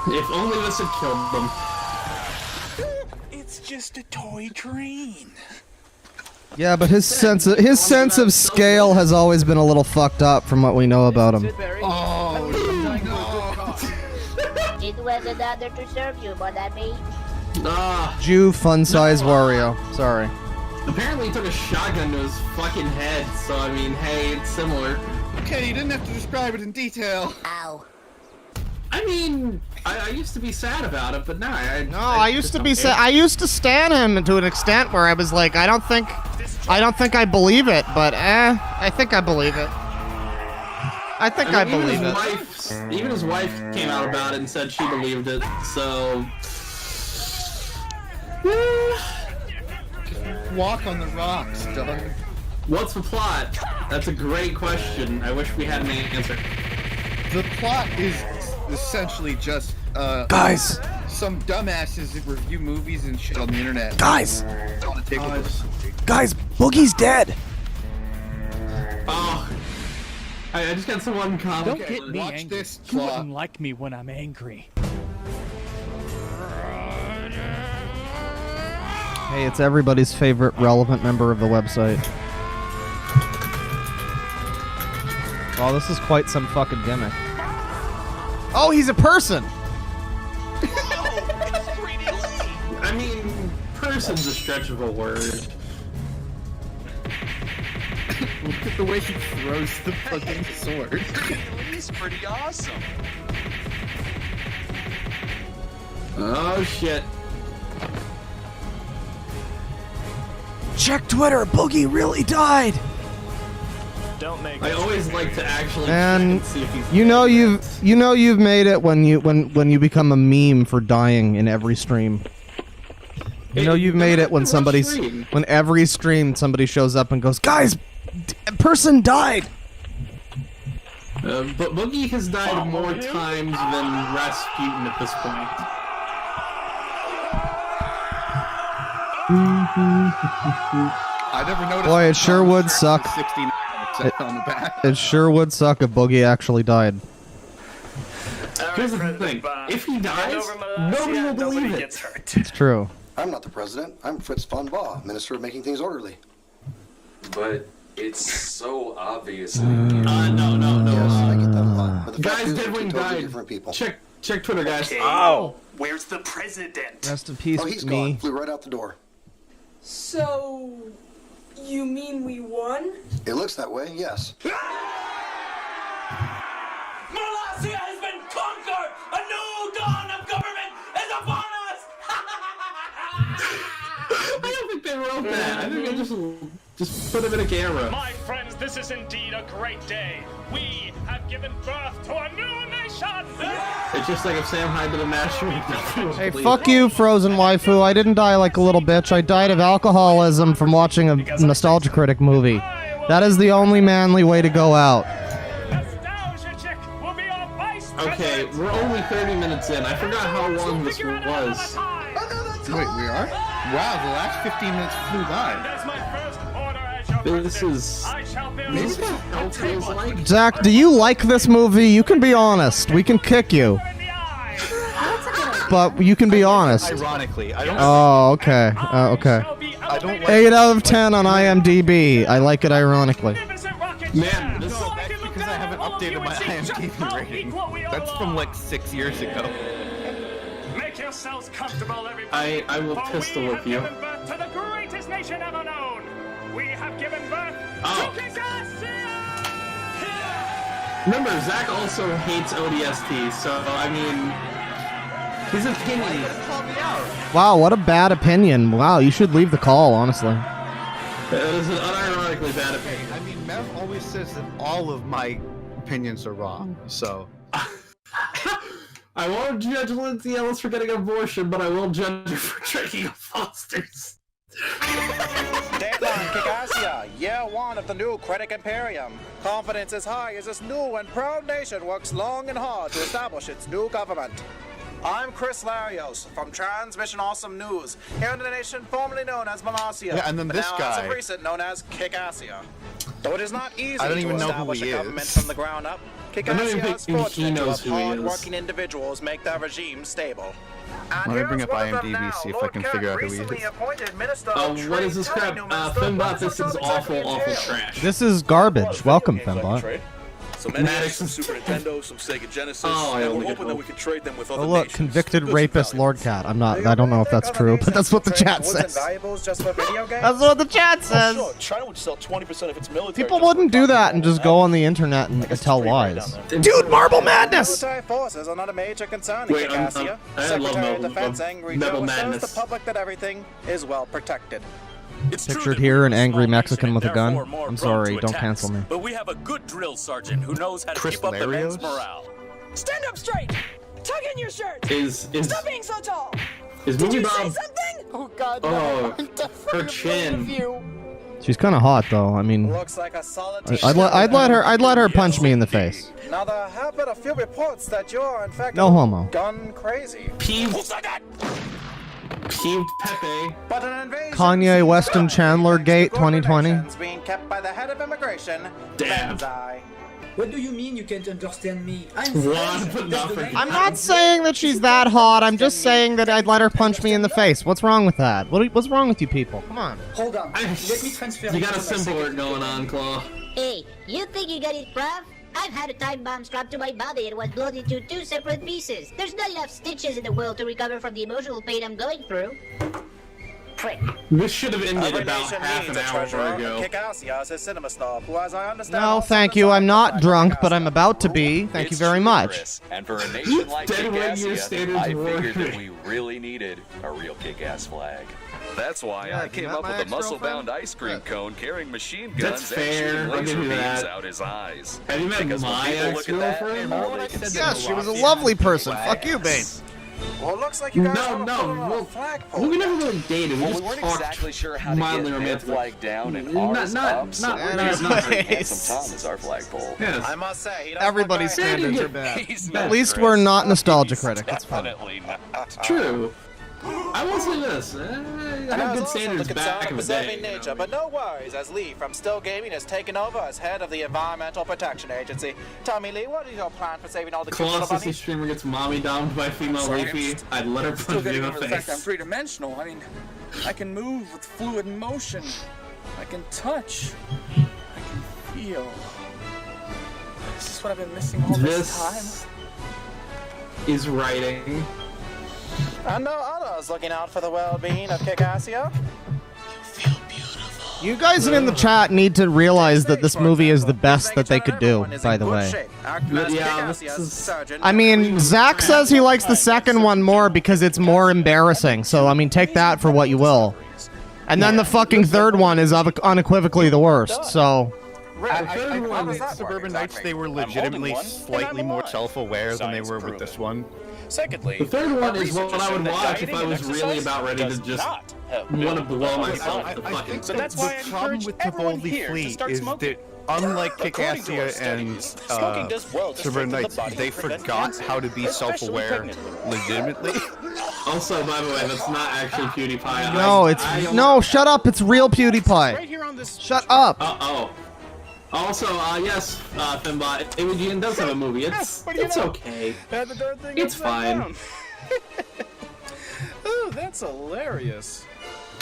S2: If only this had killed them.
S6: It's just a toy train.
S1: Yeah, but his sense of scale has always been a little fucked up from what we know about him.
S3: Oh no.
S11: It was an honor to serve you, mon ami.
S1: Jew fun size Wario. Sorry.
S2: Apparently he took a shotgun to his fucking head, so I mean, hey, it's similar.
S3: Okay, you didn't have to describe it in detail.
S11: Ow.
S2: I mean, I used to be sad about it, but now
S1: I used to be sad. I used to stan him to an extent where I was like, I don't think I believe it, but I think I believe it. I think I believe it.
S2: Even his wife came out about it and said she believed it, so...
S3: Walk on the rocks, Doug.
S2: What's the plot? That's a great question. I wish we had an answer.
S3: The plot is essentially just,
S1: guys!
S3: Some dumbasses that review movies and shit on the internet.
S1: Guys! Guys, Boogie's dead!
S2: Oh. I just got someone comment.
S19: Don't get me angry.
S3: This
S19: you wouldn't like me when I'm angry.
S1: Hey, it's everybody's favorite relevant member of the website. Oh, this is quite some fucking gimmick. Oh, he's a person!
S2: I mean, person's a stretch of a word.
S3: Look at the way he throws the fucking sword.
S10: He's pretty awesome.
S2: Oh shit.
S1: Check Twitter. Boogie really died.
S9: Don't make.
S2: I always like to actually check
S1: And
S2: and see if he's.
S1: you know you've made it when you become a meme for dying in every stream. You know you've made it when when every stream somebody shows up and goes, guys, a person died.
S2: But Boogie has died more times than Rasputin at this point.
S3: I never noticed.
S1: Boy, it sure would suck.
S3: 69 on the back.
S1: It sure would suck if Boogie actually died.
S2: Here's the thing: if he dies, nobody will believe it.
S1: It's true.
S16: I'm not the president. I'm Fritz von Baugh, Minister of Making Things Orderly.
S10: But it's so obvious.
S2: No.
S16: Yes, I get that a lot. But the fact
S2: Guys,
S16: is, we're two
S2: Deadwing
S16: totally
S2: died.
S16: different people.
S2: Check Twitter, guys.
S17: Okay.
S2: Oh,
S17: Where's the president?
S1: Rest in peace,
S16: Oh, he's gone. Flew right out the door.
S15: So, you mean we won?
S16: It looks that way, yes.
S9: Molossia has been conquered! A new dawn of government is upon us!
S2: I don't think they wrote that. I think they just put him in a camera.
S4: My friends, this is indeed a great day. We have given birth to a new nation!
S2: It's just like if Sam Hyde did a master.
S1: Hey, fuck you, Frozen Waifu. I didn't die like a little bitch. I died of alcoholism from watching a Nostalgia Critic movie. That is the only manly way to go out.
S2: Okay, we're only 30 minutes in. I forgot how long this was.
S3: Wait, we are? Wow, the last 15 minutes flew by.
S2: This is... Maybe that's how it feels like.
S1: Zach, do you like this movie? You can be honest. We can kick you. But you can be honest.
S3: Ironically, I don't.
S1: Oh, okay. Okay.
S3: I don't like
S1: 8 out of 10 on IMDb. I like it ironically.
S2: Man, this
S3: No, that's because I haven't updated my IMDb rating. That's from like 6 years ago.
S4: Make yourselves comfortable, everybody.
S2: I will pistol whip you.
S4: We have given birth to the greatest nation ever known. We have given birth to Kickassia!
S2: Remember, Zach also hates ODST, so, I mean... His opinion...
S1: Wow, what a bad opinion. Wow, you should leave the call, honestly.
S2: That is an unironically bad opinion.
S3: I mean, Mev always says that all of my opinions are wrong, so...
S2: I won't judge Lindsay Ellis for getting an abortion, but I will judge her for drinking a Foster's.
S20: Deadline Kickassia, year one of the new Critic Imperium. Confidence is high as this new and proud nation works long and hard to establish its new government. I'm Chris Larios from Transmission Awesome News, here in the nation formerly known as Molossia,
S3: Yeah, and then
S20: but
S3: this
S20: now
S3: guy.
S20: as of recent known as Kickassia. Though it is not easy
S3: I don't
S20: to
S3: even know who
S20: establish
S3: he
S20: a government
S3: is.
S20: from the ground up, Kickassia is
S2: think he
S20: fortunate to
S2: knows
S20: have
S2: who he is.
S20: hard-working individuals make their regime stable. And
S3: Let me bring
S20: here's
S3: up
S20: one of them
S3: IMDb,
S20: now.
S3: see if I
S20: Lord
S3: can
S20: Cat
S3: figure out who he
S20: recently
S3: is.
S20: appointed Minister of
S2: What is
S20: Trade,
S2: this crap?
S20: Tony Newmaster,
S2: Fembot,
S20: but
S2: this
S20: also
S2: is
S20: executive
S2: awful
S20: chair.
S2: trash.
S1: This is garbage. Welcome, Fembot.
S21: Some NES, some Super Nintendo, some Sega Genesis,
S2: Oh, I
S21: and
S2: only
S21: we're
S2: get
S21: hoping that
S2: hope.
S21: we can trade them with other
S1: Oh look,
S21: nations.
S1: convicted
S21: Goods and
S1: rapist
S21: valuables.
S1: Lord Cat. I don't know if that's true, but that's what the chat
S20: Goods and
S1: says.
S20: valuables just for video games?
S1: That's what the chat
S21: Oh,
S1: says.
S21: sure. China would sell 20% of its military.
S1: People
S21: just for
S1: wouldn't do
S21: copying
S1: that and just go on the internet and tell lies. Dude, Marble Madness!
S20: Military forces are not a major concern in
S2: Wait,
S20: Kickassia.
S2: I love
S20: Secretary of
S2: Marble-
S20: Defense Angry
S2: Marble
S20: Joe assures
S2: Madness.
S20: the public that everything is well protected.
S21: It's true
S1: Pictured
S21: that
S1: here
S21: we're
S1: an
S21: a
S1: angry
S21: small
S1: Mexican
S21: nation
S1: with a
S21: and
S1: gun.
S21: therefore more
S1: I'm
S21: prone
S1: sorry,
S21: to
S1: don't
S21: attacks.
S1: cancel me.
S21: But we have a good drill sergeant who knows how to
S3: Chris
S21: keep up the men's
S3: Larios?
S21: morale.
S15: Stand up straight! Tuck in your shirt!
S2: Is
S15: Stop being so tall!
S2: is
S15: Did
S2: Movie
S15: you say
S2: Bob?
S15: something?
S11: Oh God,
S2: Oh,
S11: I'm definitely
S2: her chin.
S1: She's kind of hot though. I mean,
S20: Looks like a solid
S1: I'd let her punch me in the face.
S20: Now there have been a few reports that you're in fact
S1: No homo.
S20: gun crazy.
S2: Peeved Pepe.
S20: But an invasion
S1: Kanye West and Chandler Gate 2020.
S20: is being kept by the head of immigration,
S2: Damn.
S20: Benzai.
S22: What do you mean you can't understand me? I'm
S2: One,
S22: French.
S2: but not for
S1: I'm not saying that she's that hot. I'm just saying that I'd let her punch me in the face. What's wrong with that? What's wrong with you people? Come on.
S22: Hold on. Let me transfer
S2: You got a
S22: to my
S2: symbol
S22: secretary.
S2: going on, Claw.
S11: Hey, you think you got it, bruv? I've had a time bomb strapped to my body and was blown into 2 separate pieces. There's not enough stitches in the world to recover from the emotional pain I'm going through. Prick.
S2: This should have ended
S20: Every
S2: about
S20: nation
S2: half
S20: needs
S2: an
S20: a
S2: hour
S20: treasurer.
S2: ago.
S20: Kickassia is a cinema snob who, as I understand,
S1: No,
S20: also
S1: thank you. I'm not drunk, but I'm about to be. Thank you very much.
S7: Chris. And for a nation like
S2: Deadwing, your
S7: Kickassia,
S2: standards
S7: I
S2: were-
S7: figured that we really needed a real kick-ass flag. That's why
S1: Yeah,
S7: I came
S1: isn't that
S7: up
S1: my
S7: with a
S1: ex-girlfriend?
S7: muscle-bound ice cream cone carrying machine
S2: That's
S7: guns and
S2: fair.
S7: shooting
S2: I'll
S7: laser
S2: give you
S7: beams
S2: that.
S7: out his eyes.
S2: Have you met
S7: Because when
S2: my
S7: people look at that,
S2: ex-girlfriend?
S7: all they can see
S1: Yeah,
S7: is
S1: she was a
S7: Molossia.
S1: lovely person. Fuck you, Bane.
S20: Well, it looks like you guys
S2: No,
S20: want to
S2: no,
S20: put it on
S2: well,
S20: a flagpole.
S2: we never really dated. We
S7: Well,
S2: just
S7: we weren't
S2: talked
S7: exactly sure how to
S2: mildly
S7: get their
S2: romantic.
S7: flag down and
S2: Not-
S7: ours
S2: not-
S7: up, so
S2: not
S7: we're
S2: really
S7: using
S2: nice.
S7: Handsome Tom as our flagpole.
S2: Yes.
S20: I must say, he does
S1: Everybody's
S20: look very
S1: standards
S20: handy.
S1: are bad.
S7: He's
S1: At
S7: not
S1: least
S7: Chris.
S1: we're not nostalgia critic. That's fine.
S7: Definitely not.
S2: True. I will say this. I
S20: And
S2: had
S20: I was
S2: good
S20: also
S2: standards
S20: the
S2: back
S20: concern
S2: in
S20: of
S2: the
S20: preserving
S2: day.
S20: nature, but no worries, as Lee from Still Gaming has taken over as head of the Environmental Protection Agency. Tell me, Lee, what is your plan for saving all the cute little
S2: Colossus
S20: bunnies?
S2: streamer gets mommy domed by female Leafy. I'd let her
S12: Still
S2: punch me
S12: getting
S2: in the
S12: over the fact that I'm
S2: face.
S12: three-dimensional. I mean, I can move with fluid motion. I can touch. I can feel. Is this what I've been missing all this time?
S2: This is writing.
S20: And no others looking out for the well-being of Kickassia.
S1: You guys in the chat need to realize that this movie is the best that they could do, by the way.
S2: Yeah, this is...
S1: I mean, Zach says he likes the second one more because it's more embarrassing, so, I mean, take that for what you will. And then the fucking third one is unequivocally the worst, so...
S3: I thought Suburban Nights, they were legitimately slightly more self-aware than they were with this one.
S12: Secondly,
S2: The third one is what I would watch if I was really about ready to just want to blow myself to fucking...
S12: So that's why I
S3: The problem
S12: encourage
S3: with the
S12: everyone
S3: Boldly
S12: here to
S3: Fleet
S12: start
S3: is
S12: smoking.
S3: that, unlike
S12: According to our
S3: Kickassia and
S12: studies, smoking does well to
S3: Suburban
S12: strengthen the
S3: Nights,
S12: body
S3: they
S12: and prevent
S3: forgot
S12: cancer,
S3: how to be
S12: especially
S3: self-aware
S12: pregnant women.
S3: legitimately.
S2: Also, by the way, that's not actually PewDiePie.
S1: No, it's... No, shut up, it's real PewDiePie.
S12: here on this
S1: Shut up!
S2: Uh-oh. Also, yes, Fimbot, Imogene does have a movie. It's okay. It's fine.
S12: Ooh, that's hilarious.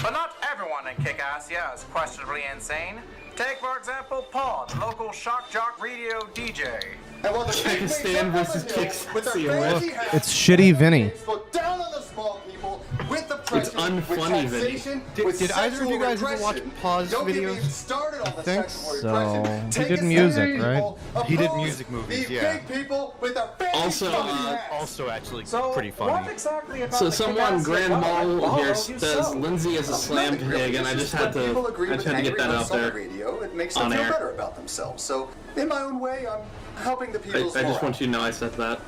S20: But not everyone in Kickassia is questionably insane. Take, for example, Paul, the local shock jock radio DJ.
S16: And while the
S2: Kickassia versus Kickassia.
S1: Look, it's shitty Vinny.
S16: look down on the small people with the
S2: It's
S16: pressure, with
S2: unfunny, Vinny.
S16: taxation, with
S3: Did either of you guys ever watch
S16: repression.
S3: pause
S16: Don't get me even
S3: videos?
S16: started on
S1: I
S16: the
S1: think
S16: sexual
S1: so.
S16: repression.
S1: He
S16: Take
S1: did
S16: a
S1: music,
S16: second,
S1: right?
S16: people.
S3: He did
S16: Oppose
S3: music movies,
S16: these
S3: yeah.
S16: big people with their fancy
S2: Also,
S16: fucking hats.
S3: Also, actually,
S20: So,
S3: pretty
S20: what
S3: funny.
S20: exactly about
S2: So
S20: the
S2: someone,
S20: Kickassia
S2: Grand
S20: government
S2: Mole here
S20: bothers you
S2: says
S20: so?
S2: Lindsay is a slam pig, and I just had to get that out there.
S16: Radio, it makes
S2: on
S16: them feel
S2: air.
S16: better about themselves. So, in my own way, I'm helping the
S2: I
S16: people's
S2: just want you to know I said that.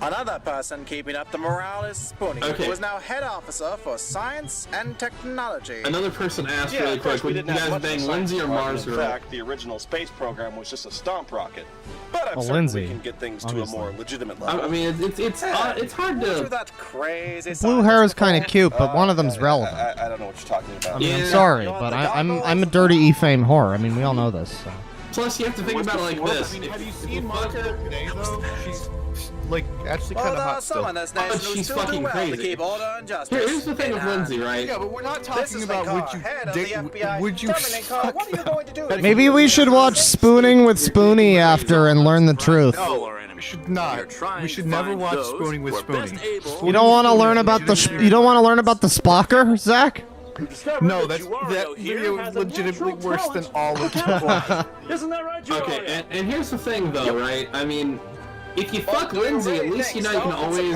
S20: Another person keeping up the morale is Spoonie,
S2: Okay.
S20: who is now head officer for science and technology.
S2: Another person asked really
S23: of course,
S2: quick,
S23: we
S2: would you
S23: didn't have
S2: guys
S23: much of a
S2: bang
S23: science
S2: Lindsay or
S23: department.
S2: Mars
S23: In
S2: girl?
S23: fact, the original space program was just a stomp rocket. But I'm
S1: Well,
S23: certain
S1: Lindsay,
S23: we can get things to a
S1: obviously.
S23: more legitimate level.
S2: I mean, it's hard
S20: Through
S2: to...
S20: that crazy
S1: Blue hair is kind of cute, but one of them's relevant.
S23: I don't know what you're talking about.
S1: I mean, I'm
S2: Yeah.
S1: sorry, but I'm a dirty E-Fame whore. I mean, we all know this. So.
S2: Plus, you have to think about it like this.
S3: I mean, have you seen Monica today, though? She's, like, actually kind
S20: Well,
S3: of
S20: there are
S3: hot
S20: some
S3: still.
S20: in this nation who
S2: she's
S20: still do
S2: fucking
S20: well to
S2: crazy.
S20: keep order and justice.
S2: Here's the thing with Lindsay, right?
S3: Yeah, but we're not
S20: This
S3: talking
S20: is
S3: about
S20: Linkar,
S3: would you
S20: head of the FBI.
S3: would you
S20: Tell me, Linkar, what are you going to do? if
S1: Maybe
S20: you
S1: we
S20: lose
S1: should
S20: your
S1: watch Spooning with Spoonie after and learn the truth.
S3: No, we should not. We should never watch Spooning with Spoonie.
S1: You don't want to learn about the you don't want to learn about the Spocker, Zach?
S3: No, that video is legitimately worse than all of them.
S12: Isn't that right,
S2: Okay, and here's the thing, though, right? I mean, if you fuck Lindsay, at least you know you can always,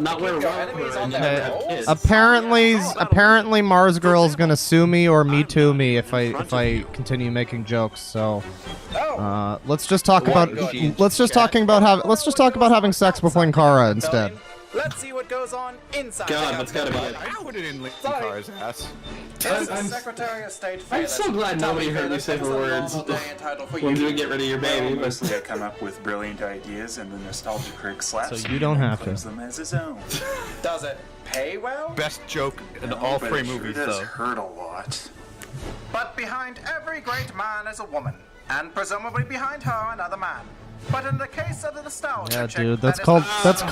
S2: not wear rubber and have kids.
S1: Apparently Mars Girl's gonna sue me or me too me if I continue making jokes. So let's just talk about having sex with Linkara instead.
S20: Let's see what goes on inside.
S2: God, that's gotta be it.
S3: I put it in Linkar's ass.
S20: Secretary of State.
S2: I'm so glad nobody heard me say the words. When you get rid of your baby, but
S6: Mostly I come up with brilliant ideas and the nostalgia critic slaps
S1: So you don't have to.
S6: them as his own.
S20: Does it pay well?
S3: Best joke in all
S6: But
S3: three
S6: it sure
S3: movies,
S6: does
S3: though.
S6: hurt a lot.
S20: But behind every great man is a woman, and presumably behind her another man. But in the case of the nostalgia
S1: Yeah,
S20: chick,
S1: dude,
S20: that
S1: that's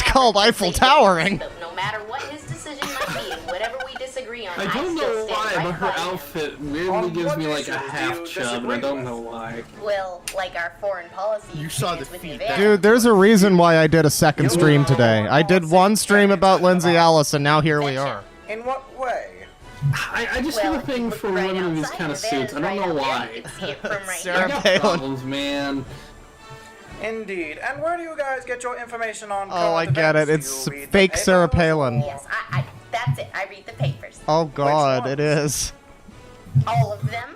S1: called Eiffel Towering.
S11: No matter what his decision might be and
S8: whatever we disagree on,
S2: I don't know
S8: still
S2: why,
S8: stand
S2: but
S8: right
S2: her
S8: by you.
S2: outfit weirdly gives me like a half chub, and I don't know why.
S8: Well, like our foreign policy.
S3: You saw the
S8: feet.
S1: Dude, there's a reason why I did a second stream today. I did one stream about Lindsay Ellis, and now here we are.
S20: In what way?
S2: I just have a thing for women in these kind of suits. I don't know why.
S1: Sarah
S2: I got
S1: Palin.
S2: problems, man.
S20: Indeed. And where do you guys get your information on
S1: Oh, I get it. It's fake Sarah Palin.
S8: Yes, that's it. I read the papers.
S1: Oh god, it is.
S8: All of them.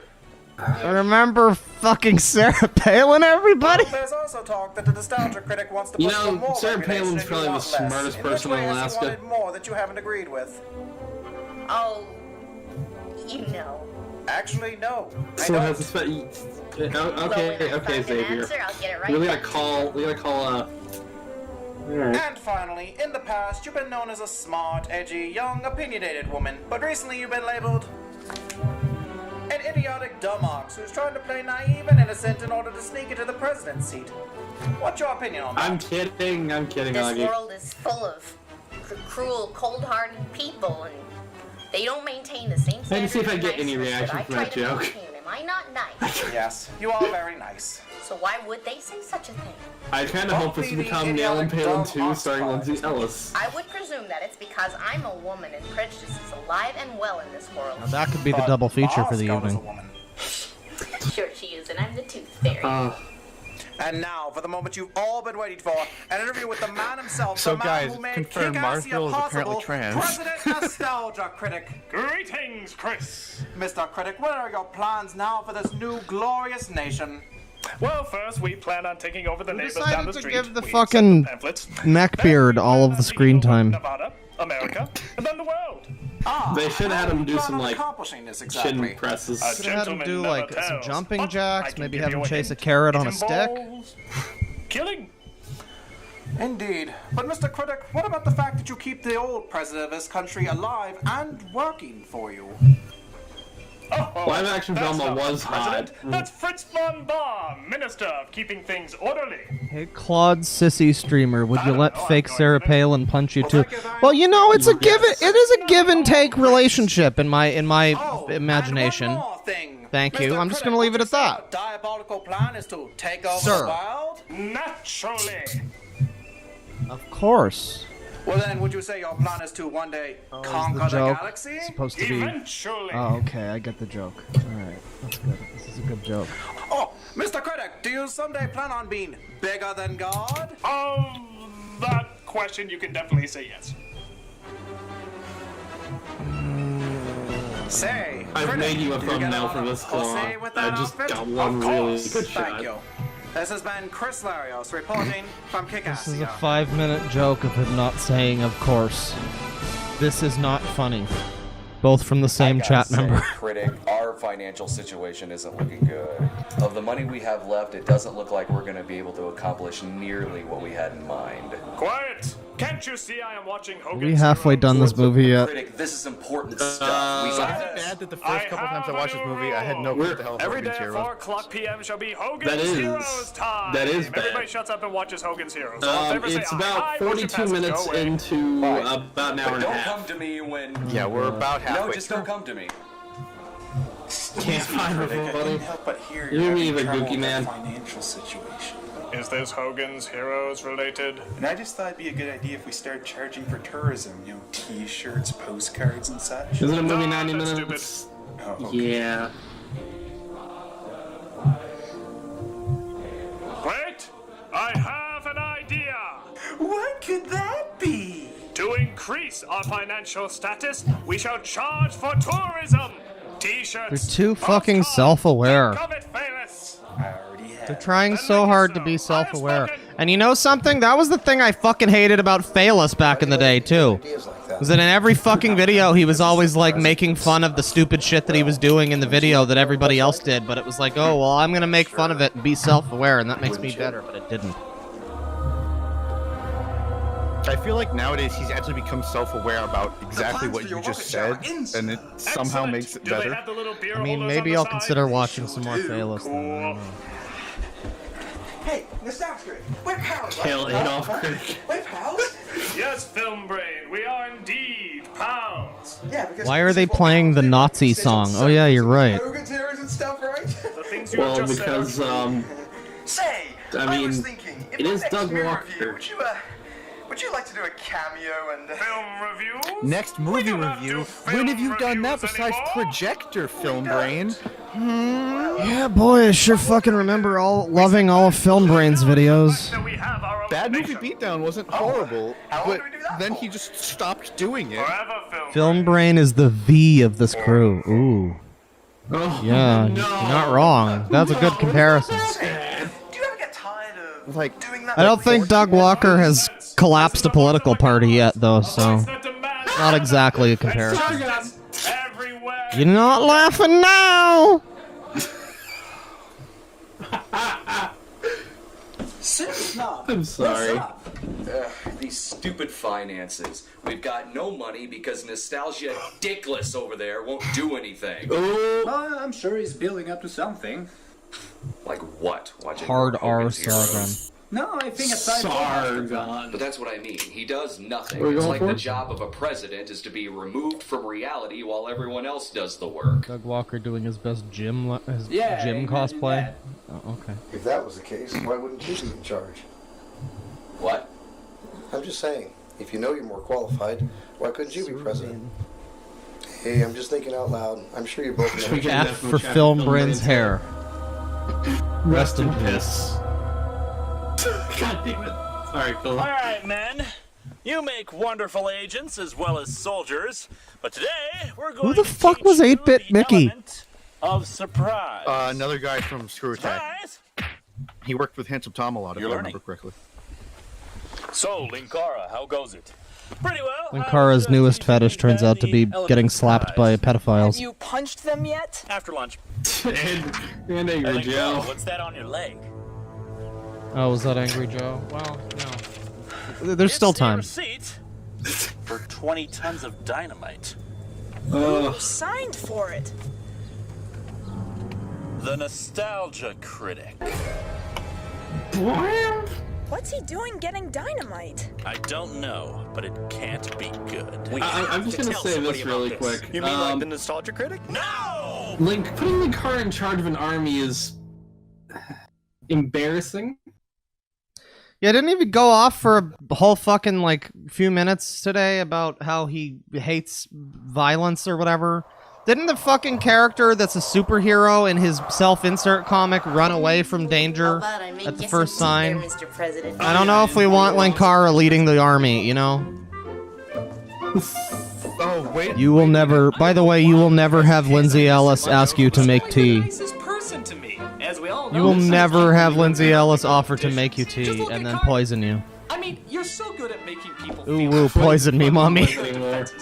S1: Remember fucking Sarah Palin, everybody?
S20: Well, there's also talk that the nostalgia critic wants to
S2: You
S20: put some
S2: know,
S20: more
S2: Sarah
S20: regulation
S2: Palin's
S20: and
S2: probably
S20: you
S2: the
S20: want less.
S2: smartest
S20: In
S2: person
S20: which
S2: in
S20: way has he
S2: Alaska.
S20: wanted more that you haven't agreed with?
S8: Oh, you know.
S20: Actually, no.
S2: Someone has to spend. Okay, Xavier.
S8: Answer, I'll get it right
S2: We
S8: back.
S2: gotta call.
S20: And finally, in the past, you've been known as a smart, edgy, young, opinionated woman, but recently you've been labeled an idiotic dumbox who's trying to play naive and innocent in order to sneak into the president's seat. What's your opinion on that?
S2: I'm kidding,
S8: This
S2: Augie.
S8: world is full of cruel, cold-hearted people, and they don't maintain the same
S2: Let me
S8: standards
S2: see if I
S8: of
S2: get any
S8: niceness
S2: reaction
S8: that I
S2: from
S8: try
S2: that
S8: to
S2: joke.
S8: maintain. Am I not nice?
S20: Yes, you are very nice.
S8: So why would they say such a thing?
S2: I kind of hope this will become Nail and Palin 2 starring Lindsay Ellis.
S8: I would presume that it's because I'm a woman and prejudice is alive and well in this world.
S1: Now that could be the double feature for the evening.
S8: Sure she is, and I'm the tooth fairy.
S20: And now, for the moment you've all been waiting for, an interview with the man himself,
S3: So
S20: the man
S3: guys,
S20: who made
S3: confirmed
S20: Kickassia
S3: Marshall is apparently
S20: possible,
S3: trans.
S20: President Nostalgia Critic.
S6: Greetings, Chris.
S20: Mr. Critic, what are your plans now for this new glorious nation?
S6: Well, first we plan on taking over the neighbors down
S1: Decided
S6: the
S1: to
S6: street.
S1: give the
S6: We
S1: fucking
S6: sent the pamphlets.
S1: neckbeard all of the screen time.
S6: Nevada, America, and then the world.
S2: They should have had him do some like
S20: accomplishing this exactly?
S2: chin presses.
S1: Should have had him do like some jumping jacks,
S6: can
S1: maybe
S6: give
S1: have
S6: you
S1: him
S6: a
S1: chase a
S6: hint.
S1: carrot
S6: It
S1: on a stick.
S6: involves killing.
S20: Indeed. But Mr. Critic, what about the fact that you keep the old president of this country alive and working for you?
S2: Live action
S6: That's
S2: Velma
S6: not
S2: was
S6: the
S2: hot.
S6: president. That's Fritz von Baum, Minister of Keeping Things Orderly.
S1: Hey, Claude Sissy streamer, would you let fake Sarah Palin punch you too? Well, you know, it's a give. It is a give and take relationship in my imagination. Thank you. I'm just gonna leave it at that.
S20: Diabolical plan is to take over
S1: Sir.
S20: the world?
S6: Naturally.
S1: Of course.
S20: Well then, would you say your plan is to one day
S1: Is
S20: conquer
S1: the
S20: the
S1: joke
S20: galaxy?
S1: supposed to be?
S6: Eventually.
S1: Oh, okay. I get the joke. All right, that's good. This is a good joke.
S20: Oh, Mr. Critic, do you someday plan on being bigger than God?
S6: That question you can definitely say yes.
S20: Say,
S2: I've
S20: Critic,
S2: made you a
S20: do get
S2: thumbnail
S20: on
S2: for this
S20: Jose
S2: claw.
S20: with
S2: I
S20: that
S2: just
S20: outfit?
S2: got one
S20: Of
S2: really
S20: course.
S2: good shot.
S20: Thank you. This has been Chris Larios reporting from
S1: This is a
S20: Kickassia.
S1: 5-minute joke of him not saying "of course." This is not funny. Both from the same chat member.
S10: Critic, our financial situation isn't looking good. Of the money we have left, it doesn't look like we're going to be able to accomplish nearly what we had in mind.
S6: Quiet! Can't you see I am watching
S1: Are
S6: Hogan's
S1: we halfway done this movie yet?
S10: Critic, this is important stuff. We
S3: Is
S10: got
S3: it bad that the first couple times I watched this movie, I had no clue what the hell
S6: Every day
S3: Hogan's
S6: at
S3: Hero?
S6: 4 o'clock p.m. shall be Hogan's
S2: That is-
S6: Heroes time.
S2: that is bad.
S6: Everybody shuts up and watches Hogan's Heroes. All in favor, say
S2: It's
S6: aye.
S2: about
S6: Aye. Motion
S2: 42
S6: passes.
S2: minutes
S6: Go away.
S2: into about an hour
S10: But
S2: and a
S10: don't
S2: half.
S10: come to me when...
S3: Yeah, we're about halfway
S10: No, just don't come to me.
S2: Can't find it,
S13: Critic, I
S2: buddy.
S13: can't help but hear
S2: You
S13: you're
S2: mean
S13: having
S2: the
S13: trouble
S2: Gookie
S13: with
S2: man.
S13: that financial situation.
S6: Is this Hogan's Heroes related?
S13: And I just thought it'd be a good idea if we started charging for tourism, you know, t-shirts, postcards, and such.
S2: Isn't a movie
S6: No,
S2: 90
S6: that's
S2: minutes?
S13: Oh, okay.
S2: Yeah.
S6: Wait! I have an idea!
S17: What could that be?
S6: To increase our financial status, we shall charge for tourism! T-shirts!
S1: They're too fucking self-aware.
S6: Covet famous!
S1: They're trying so hard to be self-aware. And you know something? That was the thing I fucking hated about Phalus back in the day, too. Was that in every fucking video, he was always, like, making fun of the stupid shit that he was doing in the video that everybody else did. But it was like, oh, well, I'm gonna make fun of it and be self-aware, and that makes me better, but it didn't.
S3: I feel like nowadays he's actually become self-aware about exactly what you just said, and it somehow makes it better.
S1: I mean, maybe I'll consider watching some more Phalus. Then, I don't know.
S17: Hey, Nostalgia, we're pals.
S2: Hail Adolf Critic.
S17: We're pals?
S6: Yes, Film Brain, we are indeed pals.
S16: Yeah, because
S1: Why are they playing the Nazi song? Oh yeah, you're right.
S16: and stuff, right?
S2: Well, because
S17: Say,
S2: I mean,
S17: was thinking, in
S2: it
S17: my
S2: is
S17: next
S2: Doug
S17: movie
S2: Walker.
S17: review, would you like to do a cameo and film review?
S3: Next movie review? When have you done that besides Projector, Film Brain?
S1: Yeah, boy, I sure fucking remember loving all of Film Brain's videos.
S3: Bad Movie Beatdown wasn't horrible, but then he just stopped doing it.
S1: Film Brain is the V of this crew. Ooh. Yeah, you're not wrong. That's a good comparison.
S3: Like,
S1: I don't think Doug Walker has collapsed a political party yet, though, so not exactly a comparison. You're not laughing now!
S2: I'm sorry.
S10: These stupid finances. We've got no money because Nostalgia Dickless over there won't do anything.
S22: I'm sure he's building up to something.
S10: Like what? Watching
S1: Hard R
S10: Hogan's Heroes?
S1: Sargon.
S22: No, I think aside
S2: Sargon.
S10: But that's what I mean. He does nothing.
S2: What are we
S10: It's
S2: going
S10: like
S2: for?
S10: the job of a president is to be removed from reality while everyone else does the work.
S1: Doug Walker doing his best gym
S22: Yeah,
S1: gym
S22: imagine
S1: cosplay.
S22: that.
S1: Oh, okay.
S16: If that was the case, why wouldn't you be in charge?
S10: What?
S16: I'm just saying, if you know you're more qualified, why couldn't you be president? Hey, I'm just thinking out loud. I'm sure you both know.
S1: F for Film Brain's hair.
S2: Rest in piss. God damn it. Sorry, Phil.
S9: All right, men. You make wonderful agents as well as soldiers, but today we're going
S1: Who the fuck was 8-Bit Mickey?
S9: of surprise.
S3: Another guy from Screw Attack. He worked with Handsome Tom a lot, if I remember correctly.
S9: So, Linkara, how goes it? Pretty well.
S1: Linkara's newest fetish turns out to be getting slapped by pedophiles.
S15: Have you punched them yet?
S9: After lunch.
S2: and Angry
S9: Linkara,
S2: Joe.
S9: what's that on your leg?
S1: Oh, was that Angry Joe? Well, no. There's still time.
S9: Receipt for 20 tons of dynamite.
S15: Who signed for it?
S9: The Nostalgia Critic.
S15: What's he doing getting dynamite?
S9: I don't know, but it can't be good.
S2: I'm just gonna say this really quick.
S21: You mean like the Nostalgia Critic?
S9: No!
S2: Putting Linkara in charge of an army is embarrassing.
S1: Yeah, didn't even go off for a whole fucking, like, few minutes today about how he hates violence or whatever. Didn't the fucking character that's a superhero in his self-insert comic run away from danger at the first sign?
S8: Mr. President.
S1: I don't know if we want Linkara leading the army, you know?
S3: Oh, wait.
S1: You will never... By the way, you will never have Lindsay Ellis ask you to make tea.
S9: person to me. As we all know,
S1: You will never have Lindsay Ellis offer to make you tea and then poison you.
S9: I mean, you're so good at making people
S1: Ooh, woo, poison me, mommy.
S9: making it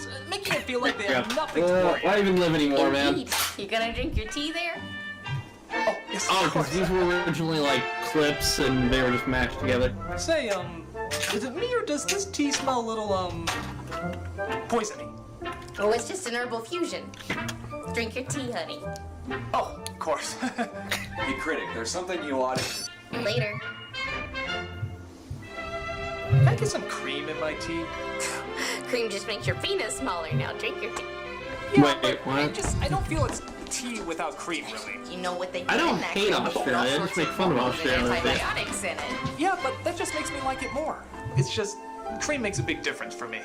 S9: feel like they have nothing to worry
S2: Why even live anymore, man?
S8: Indeed. You gonna drink your tea there?
S2: Oh, because these were originally like clips and they were just matched together.
S9: Say, is it me or does this tea smell a little, poisony?
S8: Oh, it's just an herbal fusion. Drink your tea, honey.
S9: Oh, of course.
S10: Hey, Critic, there's something you ought to...
S8: Later.
S9: Can I get some cream in my tea?
S8: Cream just makes your penis smaller. Now drink your tea.
S9: Yeah, but I don't feel it's tea without cream, really.
S8: You know what they do
S2: I don't
S8: in that
S2: hate
S8: cream?
S2: Australia, I just make fun of Australia.
S8: Antibiotics in it.
S9: Yeah, but that just makes me like it more. It's just, cream makes a big difference for me.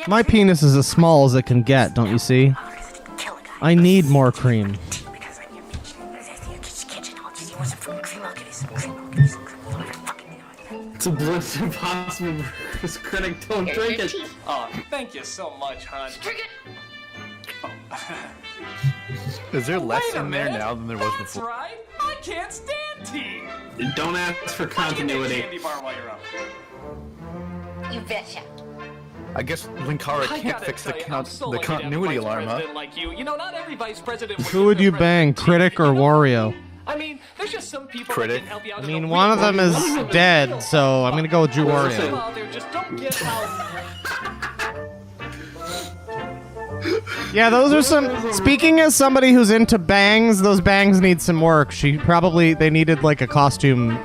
S1: My penis is as small as it can get, don't you see? I need more cream.
S2: It's a bliss impossible because Critic don't drink it.
S9: Oh, thank you so much, hon.
S8: Drink it!
S3: Is there less
S9: Wait a
S3: in there
S9: minute.
S3: now than there was
S9: That's
S3: before?
S9: right. I can't stand tea.
S2: Don't ask for continuity.
S9: Candy bar while you're up.
S8: You betcha.
S3: I guess Linkara
S9: I
S3: can't
S9: gotta
S3: fix the,
S9: tell you, I'm so lucky to have a
S3: continuity
S9: vice
S3: alarm, huh?
S9: president like you. You know, not every vice president.
S1: Who would you bang, Critic or Wario?
S9: I mean, there's just some people
S3: Critic.
S9: that can help you out.
S1: I mean, one of them is dead, so I'm gonna go with Drew Wario.
S9: Out there just don't get how.
S1: Yeah, those are some... Speaking as somebody who's into bangs, those bangs need some work. They needed, like, a costume,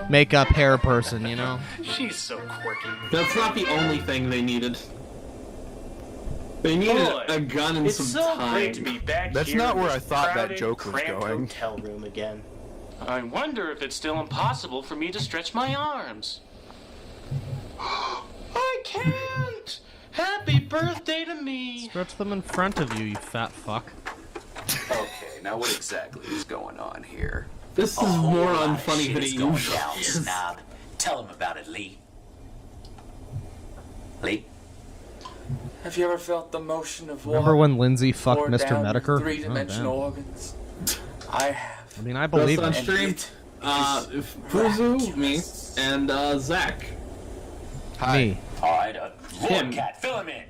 S1: makeup, hair person, you know?
S9: She's so quirky.
S2: That's not the only thing they needed. They need
S4: Boy,
S2: a gun and
S4: it's
S2: some
S4: so
S2: time.
S4: great to be back
S3: That's
S4: here
S3: not
S4: in
S3: where
S4: this
S3: I thought that
S4: crowded,
S3: joke was
S4: cramped
S3: going.
S4: hotel room again. I wonder if it's still impossible for me to stretch my arms. I can't! Happy birthday to me!
S1: Stretch them in front of you, you fat fuck.
S10: Okay, now what exactly is going on here?
S2: This is more unfunny than it
S9: going
S2: usually
S9: down,
S2: is.
S9: snob. Tell him about it, Lee. Lee?
S12: Have you ever felt the motion of water?
S1: Remember when Lindsay fucked
S12: pour
S1: Mr.
S12: down your
S1: Medicare?
S12: three-dimensional
S1: Oh,
S12: organs? I have.
S1: I mean, I believe
S2: That's on
S1: it.
S2: stream. Fuzu, me, and Zach.
S1: Me.
S9: Alright,
S2: Him.
S9: Cat, fill him in.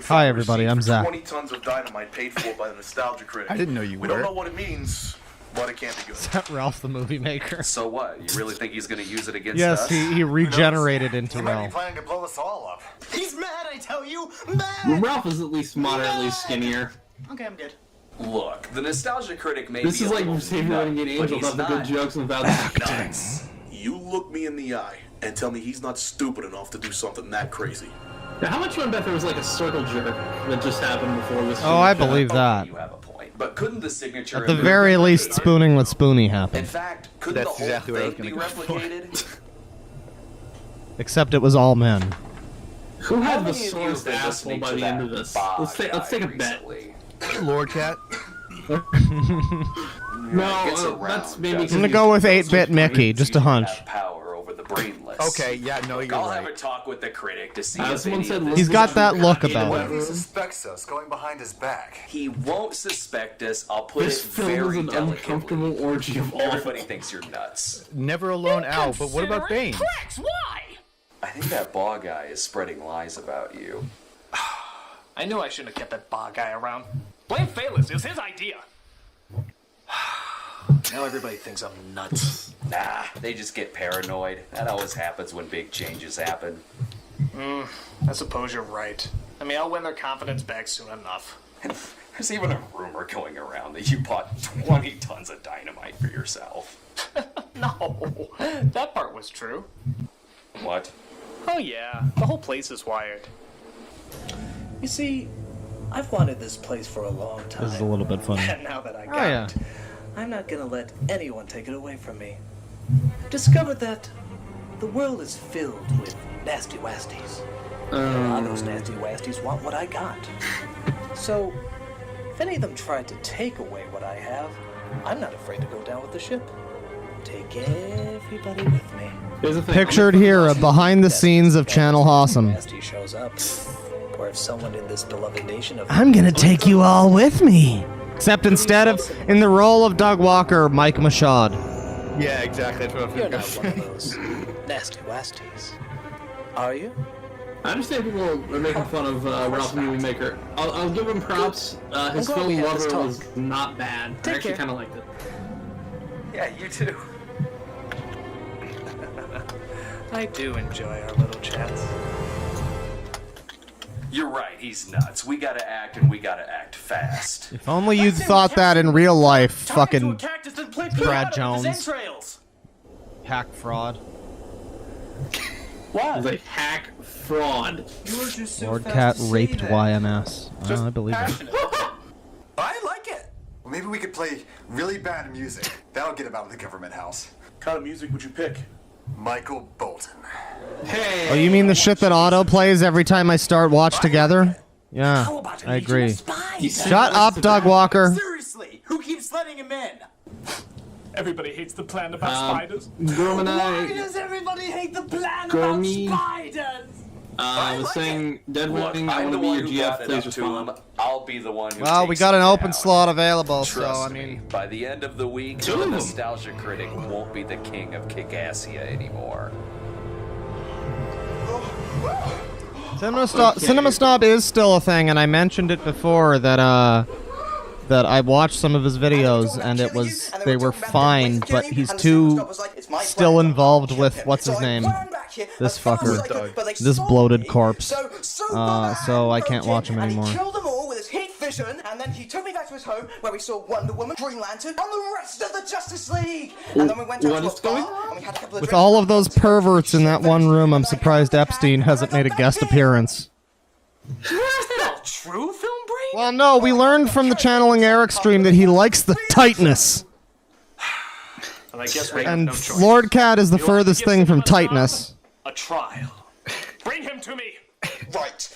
S1: Hi, everybody. I'm Zach.
S23: 20 tons of dynamite paid for by the nostalgia critic.
S3: I didn't know you
S23: We
S3: were.
S23: don't know what it means, but it can't be good.
S1: Is that Ralph the movie maker?
S10: So what? You really think he's gonna use it against
S1: Yes,
S10: us?
S1: he regenerated into Ralph.
S17: planning to blow us all up.
S9: He's mad, I tell you! Mad!
S2: Ralph is at least moderately skinnier.
S9: Okay, I'm good.
S10: Look, the nostalgia critic may
S2: This
S10: be
S2: is
S10: a
S2: like
S10: little
S2: Savior
S10: nut,
S2: Running
S10: but
S2: Angel
S10: he's
S2: about the good
S10: not
S2: jokes without
S10: nuts.
S23: You look me in the eye and tell me he's not stupid enough to do something that crazy.
S2: Now, how much you bet there was like a circle jerk that just happened before this?
S1: Oh, I believe that.
S10: You have a point, but couldn't the signature
S1: At the very least, spooning with Spoonie
S10: In
S1: happened.
S10: fact, couldn't
S3: That's
S10: the whole
S3: exactly what I was
S10: thing be
S3: gonna go for.
S10: replicated?
S1: Except it was all men.
S2: Who
S10: How
S2: had the
S10: many of you have
S2: sorest
S10: been
S2: asshole
S10: listening
S2: by
S10: to
S2: the end
S10: that
S2: of this?
S10: Bob
S2: Let's take a
S10: guy
S2: bet.
S10: recently?
S3: Lord Cat.
S2: No,
S10: Gets around,
S2: that's maybe.
S1: I'm gonna go with 8-bit Mickey, just a hunch.
S10: Have power over the brainless.
S3: Okay, yeah, no, you're
S10: I'll have
S3: right.
S10: a talk with the critic to see
S2: As
S10: if
S2: someone
S10: any
S2: said,
S10: of this
S1: He's
S10: is
S1: got
S10: true.
S1: that look
S10: You know
S1: about
S10: what?
S1: him.
S17: He suspects us going behind his back.
S10: He won't suspect us. I'll put
S2: This
S10: it
S2: film is
S10: very
S2: an
S10: delicately.
S2: uncomfortable orgy of awful.
S10: Everybody thinks you're nuts.
S3: Never alone Al, but what about Bane?
S9: Why?
S10: I think that Baugh guy is spreading lies about you.
S4: I knew I shouldn't have kept that Baugh guy around. Blame Phaelus, it was his idea. Now everybody thinks I'm nuts.
S10: Nah, they just get paranoid. That always happens when big changes happen.
S4: I suppose you're right. I mean, I'll win their confidence back soon enough.
S10: There's even a rumor going around that you bought 20 tons of dynamite for yourself.
S4: No, that part was true.
S10: What?
S4: Oh yeah, the whole place is wired.
S5: You see, I've wanted this place for a long time.
S1: This is a little bit funny.
S5: And now that I
S1: Oh,
S5: got
S1: yeah.
S5: it, I'm not gonna let anyone take it away from me. I've discovered that the world is filled with nasty wasties. And a lot of those nasty wasties want what I got. So, if any of them tried to take away what I have, I'm not afraid to go down with the ship. Take everybody with me.
S1: Pictured here, a behind the scenes of Channel Awesome.
S5: Nasty shows up, or if someone in this beloved nation of
S1: I'm gonna take you all with me. Except instead of in the role of Doug Walker, Mike Machad.
S3: Yeah, exactly. That's what I
S5: You're
S3: was
S5: not
S3: going
S5: one of those nasty wasties, are you?
S2: I understand people are making fun of Ralph the Movie Maker. I'll give him props. His
S5: glad we
S2: film
S5: had this
S2: Lover
S5: talk.
S2: was not bad. I actually kind of liked it.
S5: Yeah, you too. I do enjoy our little chats.
S10: You're right, he's nuts. We gotta act, and we gotta act fast.
S1: If only you'd thought that in real life, fucking
S9: Cactus and play
S1: Brad
S9: out of his
S1: Jones.
S9: entrails.
S1: hack fraud.
S2: It was a hack fraud.
S1: Lord Cat raped YMS. I believe it.
S17: I like it. Well, maybe we could play really bad music. That'll get him out of the government house.
S23: What kind of music would you pick?
S17: Michael Bolton.
S2: Hey.
S1: Oh, you mean the shit that auto plays every time I start Watch Together? Yeah, I agree. Shut up, Doug Walker.
S9: Seriously, who keeps letting him in?
S4: Everybody hates the plan about spiders.
S9: Why does everybody hate the plan
S2: Gormy.
S9: about spiders?
S2: I was saying,
S10: Look,
S2: Deadwing, I
S10: I'm
S2: want
S10: the
S2: to be
S10: one
S2: your
S10: who
S2: GF,
S10: brought it
S2: please
S10: up to
S2: respond.
S10: him. I'll be the one who
S1: Well, we
S10: takes
S1: got an
S10: it
S1: open
S10: down.
S1: slot available, so
S10: Trust
S1: I mean.
S10: me, by the end of the week,
S2: Two
S10: the
S2: of them.
S10: nostalgia critic won't be the king of Kickassia anymore.
S1: Cinema Snob is still a thing, and I mentioned it before that that I watched some of his videos and they were fine, but he's too still involved with what's his name, this fucker, this bloated corpse. So I can't watch him anymore.
S14: Killed them all with his heat vision, and then he took me back to his home where we saw Wonder Woman, Green Lantern, and the rest of the Justice League. And then we went out to a bar, and we had a couple of
S1: With
S14: drinks.
S1: all of those perverts in that one room, I'm surprised Epstein hasn't made a guest appearance.
S9: true film brain?
S1: Well, no, we learned from the Channeling Eric stream that he likes the tightness.
S9: And I guess we have
S1: And
S9: no choice.
S1: Lord Cat is the furthest thing from tightness.
S9: A trial. Bring him to me.
S14: Right.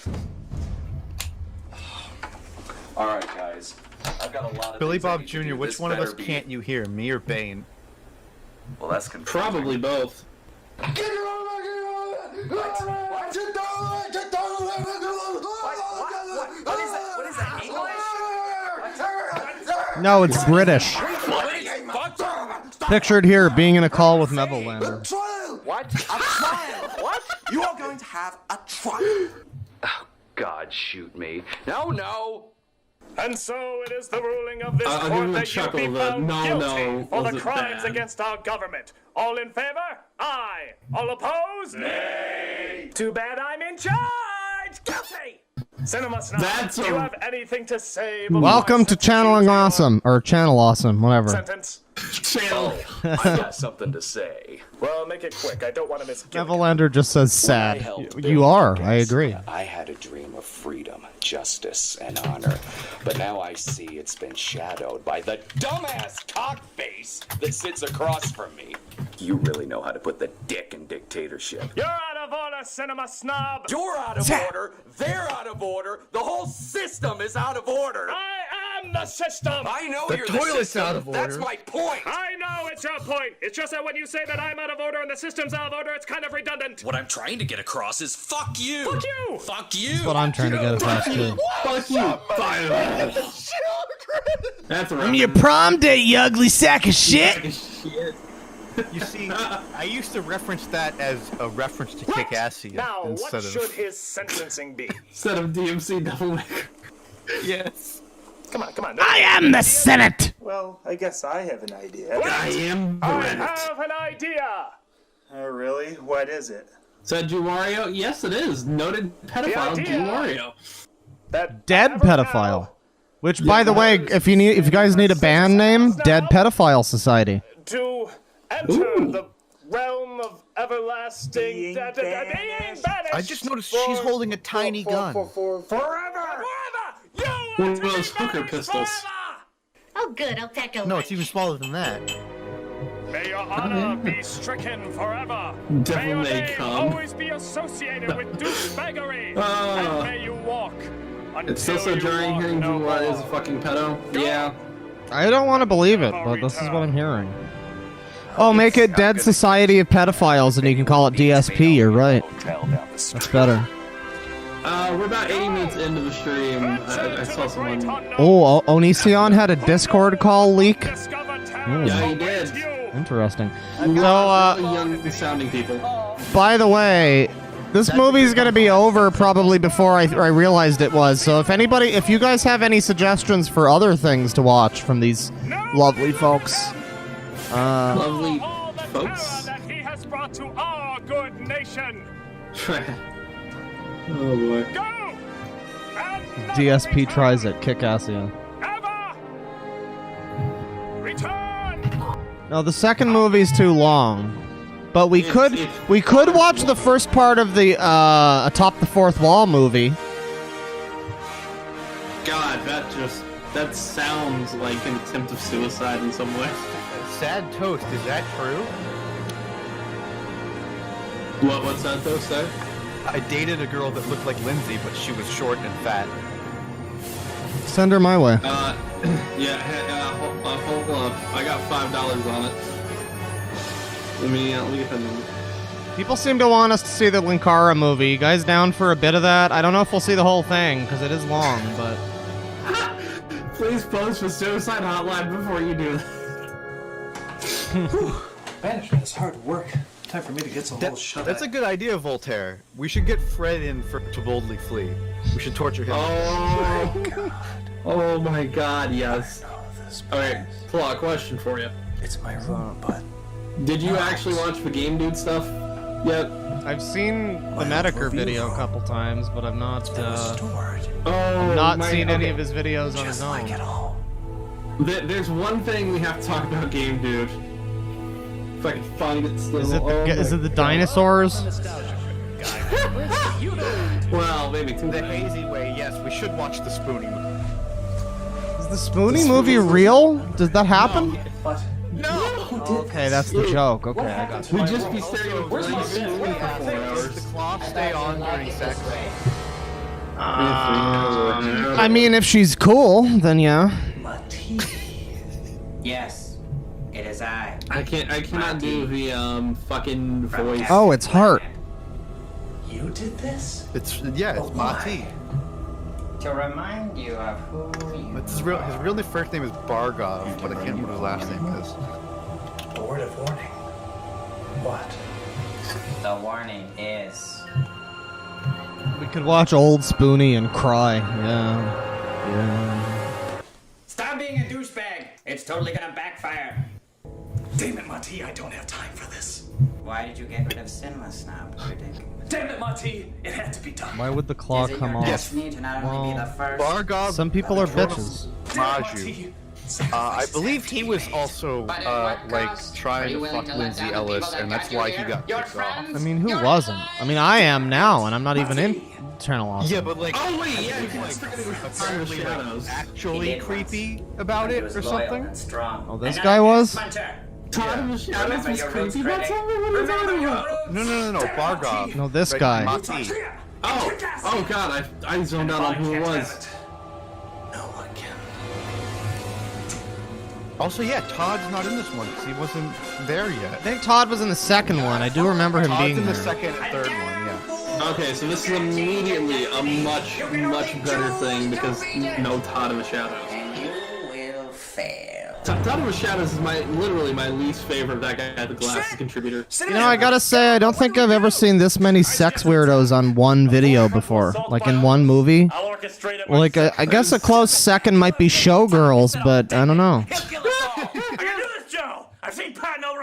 S10: All right, guys. I've got a lot of
S3: Billy
S10: things I
S3: Bob
S10: need to
S3: Jr.,
S10: do.
S3: which
S10: This
S3: one of us
S10: better be-
S3: can't you hear, me or Bane?
S10: Well, that's confusing.
S2: Probably both.
S9: What is that? English?
S1: No, it's British. Pictured here, being in a call with Nevelander.
S14: What? A trial. What? You are going to have a trial.
S10: God, shoot me. No.
S4: And so it is the ruling of this
S2: I'll give
S4: court
S2: him a
S4: that you
S2: chuckle
S4: be
S2: that
S4: found
S2: no,
S4: guilty for the
S2: wasn't
S4: crimes
S2: bad.
S4: against our government. All in favor? Aye. All opposed? Nay. Too bad I'm in charge. Guilty. Cinema Snob,
S2: That's
S4: do you
S2: a-
S4: have anything to say? before
S1: Welcome
S4: I
S1: to
S4: sentence
S1: Channeling
S4: you
S1: Awesome, or Channel Awesome, whatever.
S4: Sentence.
S2: Channel.
S10: I've got something to say.
S4: Well, make it quick. I don't want to miss it.
S1: Nevelander just says sad. You are, I agree.
S10: I had a dream of freedom, justice, and honor. But now I see it's been shadowed by the dumbass cockface that sits across from me. You really know how to put the dick in dictatorship.
S4: You're out of order, Cinema Snob.
S10: You're out of order. They're out of order. The whole system is out of order.
S4: I am the system.
S10: I know
S2: The
S10: you're
S2: toilet's
S10: system.
S2: out of
S10: That's
S2: order.
S10: my point.
S4: I know it's your point. It's just that when you say that I'm out of order and the system's out of order, it's kind of redundant.
S9: What I'm trying to get across is fuck you.
S4: Fuck you.
S9: Fuck you.
S1: That's what I'm trying to get across too.
S2: Fuck you. Fire. That's right.
S1: I'm your prom date, you ugly sack of shit.
S3: You see, I used to reference that as a reference to Kickassia
S4: Now, what
S3: instead
S4: should
S3: of...
S4: his sentencing be?
S2: Instead of DMC Doublemaker.
S3: Yes.
S4: Come on.
S1: I am the Senate.
S13: Well, I guess I have an idea.
S2: I am
S4: I
S2: Bennett.
S4: have an idea.
S13: Oh, really? What is it?
S2: Is that Drew Mario? Yes, it is. Noted pedophile
S4: idea.
S2: Drew Mario.
S4: That
S1: Dead pedophile. Which, by the way, if you guys need a band name, Dead Pedophile Society.
S4: To enter the realm of everlasting being banished.
S3: I just noticed she's holding a tiny gun.
S4: Forever. You
S2: One of those hooker pistols.
S11: Oh, good. I'll pack a
S3: No, it's even smaller than that.
S4: May your honor be stricken forever.
S2: Devil
S4: may your
S2: may
S4: name
S2: come.
S4: always be associated with douchebaggery. And may you walk
S2: It's still so
S4: until you
S2: jarring
S4: walk
S2: hearing
S4: no
S2: Drew Mario is a
S4: more.
S2: fucking pedo. Yeah.
S1: I don't want to believe it, but this is what I'm hearing. Oh, make it Dead Society of Pedophiles, and you can call it DSP. You're right. That's better.
S2: We're about 80 minutes into the stream. I saw someone.
S1: Oh, Onision had a Discord call leak.
S2: Yeah, he did.
S1: Interesting.
S2: So,
S1: So,
S2: young sounding people.
S1: by the way, this movie's gonna be over probably before I realized it was. So if you guys have any suggestions for other things to watch from these lovely folks,
S2: Lovely
S4: All the
S2: folks.
S4: terror that he has brought to our good nation.
S2: Oh boy.
S4: Go. And
S1: DSP tries it. Kickassia.
S4: ever return.
S1: No, the second movie's too long, but we could watch the first part of the Atop the Fourth Wall movie.
S2: God, that sounds like an attempt of suicide in some way.
S3: Sad toast, is that true?
S2: What's that though, say?
S3: I dated a girl that looked like Lindsay, but she was short and fat.
S1: Send her my way.
S2: Hold on. I got $5 on it. Let me get that number.
S1: People seem to want us to see the Linkara movie. You guys down for a bit of that? I don't know if we'll see the whole thing, because it is long, but...
S2: Please post for Suicide Hotline before you do that.
S5: Banishment is hard work. Time for me to get some whole shut
S3: That's a good idea, Voltaire. We should get Fred in to boldly flee. We should torture him.
S2: Oh, God. Oh my God, yes. Okay, Claw, question for you.
S5: It's my room, but...
S2: Did you actually watch the Game Dude stuff yet?
S1: I've seen the Medicare video a couple times, but I've not
S2: Oh,
S1: seen any of his videos on his own.
S2: There's one thing we have to talk about Game Dude. If I can find it still.
S1: Is it the dinosaurs?
S2: Well, maybe
S3: the hazy way. Yes, we should watch the Spoonie movie.
S1: Is the Spoonie movie real? Does that happen?
S3: No.
S1: Okay, that's the joke. Okay, I got you.
S2: We'd just be staring at
S3: Where's my
S2: Spoonie for 4 hours.
S3: Does the cloth stay on during sex?
S1: I mean, if she's cool, then yeah.
S7: Yes, it is I.
S2: I cannot do the fucking voice.
S1: Oh, it's Hart.
S14: You did this?
S3: It's Mati.
S7: To remind you of who you
S3: But his real first name is Bargov, but I can't remember what his last name is.
S14: A word of warning. What?
S7: The warning is.
S1: We could watch old Spoonie and cry. Yeah.
S7: Stop being a douchebag. It's totally gonna backfire.
S14: Damn it, Mati, I don't have time for this.
S7: Why did you get rid of Sinless now, Ridiculous?
S14: Damn it, Mati, it had to be done.
S1: Why would the claw
S7: Is it
S1: come
S7: your
S1: off?
S7: destiny to not only be the first?
S3: Bargov.
S1: Some people are bitches.
S3: Maju. I believe he was also like trying to fuck Lindsay Ellis, and that's why he got kicked off.
S1: I mean, who wasn't? I mean, I am now, and I'm not even in Channel Awesome.
S3: Yeah, but like,
S2: Oh wait, yeah,
S3: he
S2: you
S3: was
S2: can
S3: like apparently like actually creepy about it or something.
S1: Oh, this guy was?
S2: Todd in the Shadows was creepy about something? What are you talking about?
S3: No, Bargov.
S1: No, this
S3: Right,
S1: guy.
S3: Mati.
S2: Oh god, I zoned out on who it was.
S3: Also, yeah, Todd's not in this one because he wasn't there yet.
S1: I think Todd was in the second one. I do remember him
S3: Todd's
S1: being
S3: in the
S1: there.
S3: second and third one, yeah.
S2: Okay, so this is immediately a much better thing because no Todd in the Shadows.
S7: You will fail.
S2: Todd in the Shadows is literally my least favorite that guy at the glasses contributor.
S1: You know, I gotta say, I don't think I've ever seen this many sex weirdos on one video before. Like in one movie. Well, like, I guess a close second might be Showgirls, but I don't know.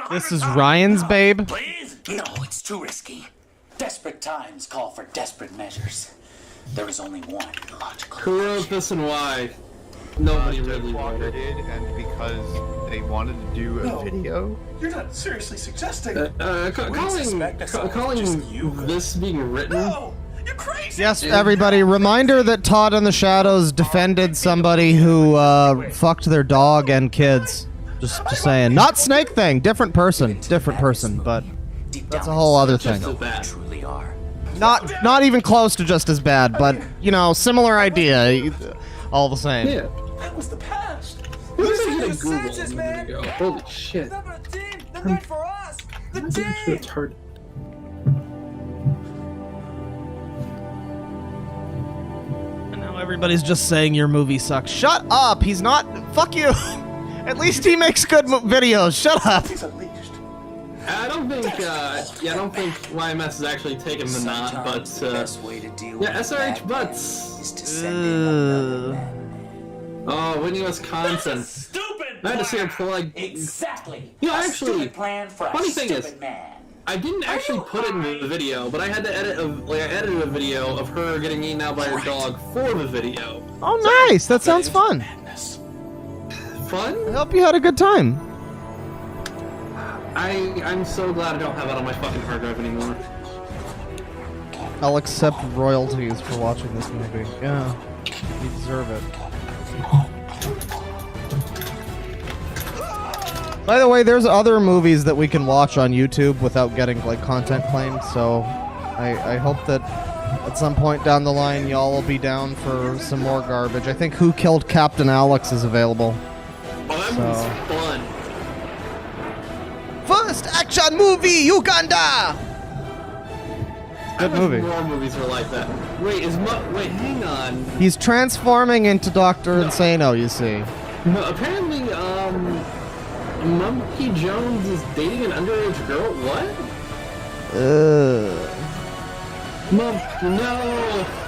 S1: This is Ryan's babe.
S10: Please? No, it's too risky. Desperate times call for desperate measures. There is only one logical.
S2: Who wrote this and why? Nobody really
S3: Walker
S2: wrote
S3: did, and because they wanted to do a video.
S14: You're not seriously suggesting.
S2: Calling this being written.
S14: No, you're crazy.
S1: Yes, everybody, reminder that Todd in the Shadows defended somebody who fucked their dog and kids. Just saying. Not Snake Thing, different person, but that's a whole other thing.
S10: Truly are.
S1: Not even close to just as bad, but you know, similar idea, all the same.
S2: Yeah.
S14: That was the past.
S2: Listen to Google man. Holy shit.
S14: They're good for us. The team.
S2: It's hard.
S1: And now everybody's just saying your movie sucks. Shut up! He's not. Fuck you! At least he makes good videos. Shut up!
S2: I don't think YMS is actually taking the knot, but yeah, SRH butts. Oh, Whitney, Wisconsin.
S9: Stupid.
S2: I had to see her plug.
S9: Exactly.
S2: You know, actually,
S9: plan for
S2: funny
S9: a
S2: thing is,
S9: stupid man.
S2: I didn't actually put it in the video, but I had to edit I edited a video of her getting eaten out by her dog for the video.
S1: Oh, nice! That sounds fun.
S2: Fun?
S1: I hope you had a good time.
S2: I'm so glad I don't have that on my fucking hard drive anymore.
S1: I'll accept royalties for watching this movie. Yeah, you deserve it. By the way, there's other movies that we can watch on YouTube without getting like content claimed, so I hope that at some point down the line y'all will be down for some more garbage. I think Who Killed Captain Alex is available.
S2: Oh, that movie's fun.
S1: First action movie, Uganda! Good movie.
S2: More movies are like that. Wait, wait, hang on.
S1: He's transforming into Dr. Insano, you see.
S2: No, apparently, Monkey Jones is dating an underage girl? What? No!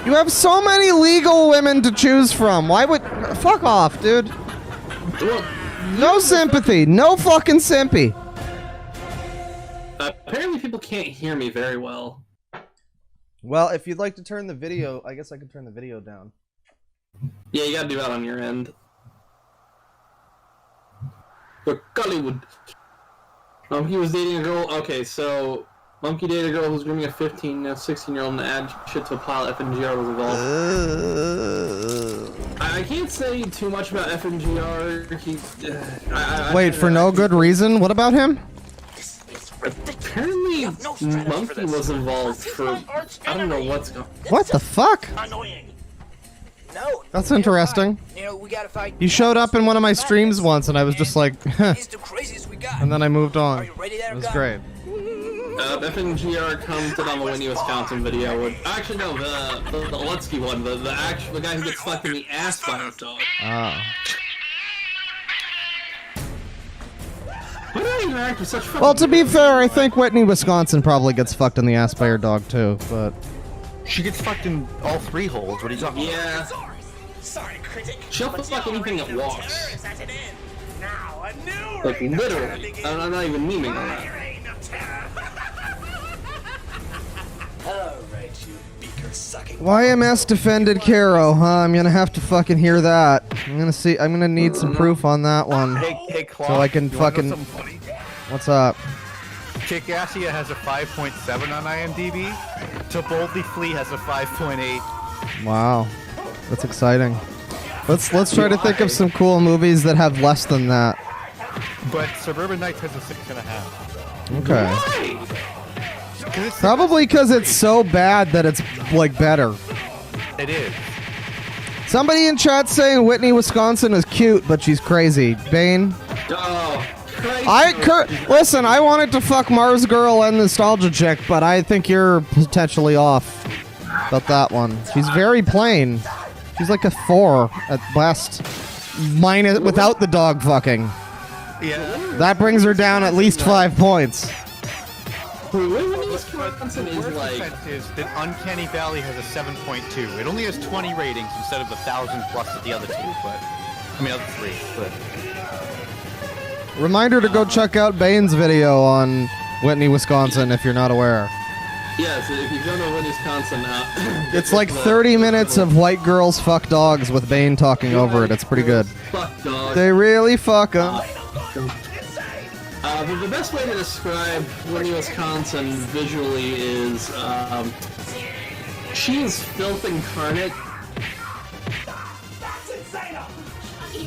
S1: You have so many legal women to choose from. Why would... Fuck off, dude.
S2: Well,
S1: no sympathy. No fucking simpy.
S2: Apparently people can't hear me very well.
S1: Well, if you'd like to turn the video... I guess I could turn the video down.
S2: Yeah, you gotta do that on your end. But Gollywood. He was dating a girl. Okay, so Monkey dated a girl who's grooming a 16-year-old and add shit to a pile. FNGR was involved. I can't say too much about FNGR.
S1: Wait, for no good reason? What about him?
S2: Apparently, Monkey was involved for... I don't know what's going on.
S1: What the fuck?
S5: No.
S1: That's interesting.
S5: You know, we gotta fight.
S1: He showed up in one of my streams once, and I was just like, huh.
S5: He's the craziest we got.
S1: And then I moved on.
S5: Are you ready there,
S1: It was
S5: guy?
S1: great.
S2: FNGR commented on the Whitney, Wisconsin video. Actually, no, the Lutsky one. The guy who gets fucked in the ass by his dog.
S1: Ah.
S2: Why do I interact with such fucking...
S1: Well, to be fair, I think Whitney, Wisconsin probably gets fucked in the ass by her dog, too, but...
S3: She gets fucked in all 3 holes. What are you talking about?
S2: Yeah.
S9: Sorry, critic.
S2: She'll fuck anything that walks.
S9: Now a new
S2: Like,
S9: reign of terror
S2: literally.
S9: begins.
S2: I'm not even memeing on that.
S9: Reign of terror.
S5: Alright, you beaker-sucking...
S1: YMS defended Caro, huh? I'm gonna have to fucking hear that. I'm gonna need some proof on that one.
S3: Hey, Claw,
S1: so I can
S3: you wanna know
S1: fucking...
S3: something funny?
S1: What's up?
S3: Kickassia has a 5.7 on IMDb. To Boldly Flee has a 5.8.
S1: Wow. That's exciting. Let's try to think of some cool movies that have less than that.
S3: But Suburban Nights has a 6.5.
S1: Okay. Probably because it's so bad that it's, like, better.
S3: It is.
S1: Somebody in chat saying Whitney, Wisconsin is cute, but she's crazy. Bane?
S2: Oh,
S1: Listen, I wanted to fuck Mars Girl and Nostalgia Chick, but I think you're potentially off about that one. She's very plain. She's like a 4 at best. Minus, without the dog fucking.
S3: Yeah.
S1: That brings her down at least 5 points.
S2: Wisconsin is like...
S3: is that Uncanny Valley has a 7.2. It only has 20 ratings instead of 1,000 plus at the other 2, but... I mean, other 3, but...
S1: Reminder to go check out Bane's video on Whitney, Wisconsin, if you're not aware.
S2: Yes, if you don't know what Wisconsin...
S1: It's like 30 minutes of white girls fuck dogs with Bane talking over it. It's pretty good.
S2: Fuck dogs.
S1: They really fuck them.
S2: But the best way to describe Whitney, Wisconsin visually is, she is filth incarnate.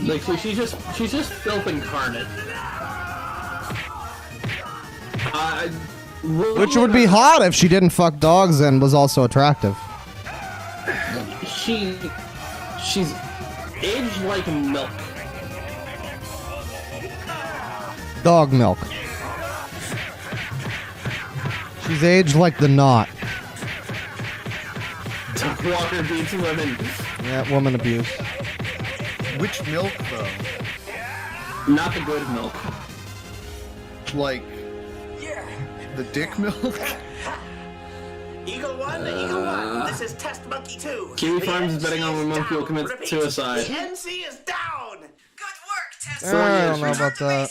S2: Like, she's just filth incarnate.
S1: Which would be hot if she didn't fuck dogs and was also attractive.
S2: She's aged like milk.
S1: Dog milk. She's aged like the knot.
S2: Walker beats women.
S1: Yeah, woman abuse.
S3: Which milk, though?
S2: Not the good milk.
S3: Like... the dick milk?
S9: Eagle 1, Eagle 1. This is Test Monkey 2.
S2: Kiwi Farms is betting on when Monkey will commit suicide.
S9: The MC is down. Good work, Test
S1: I don't know about that.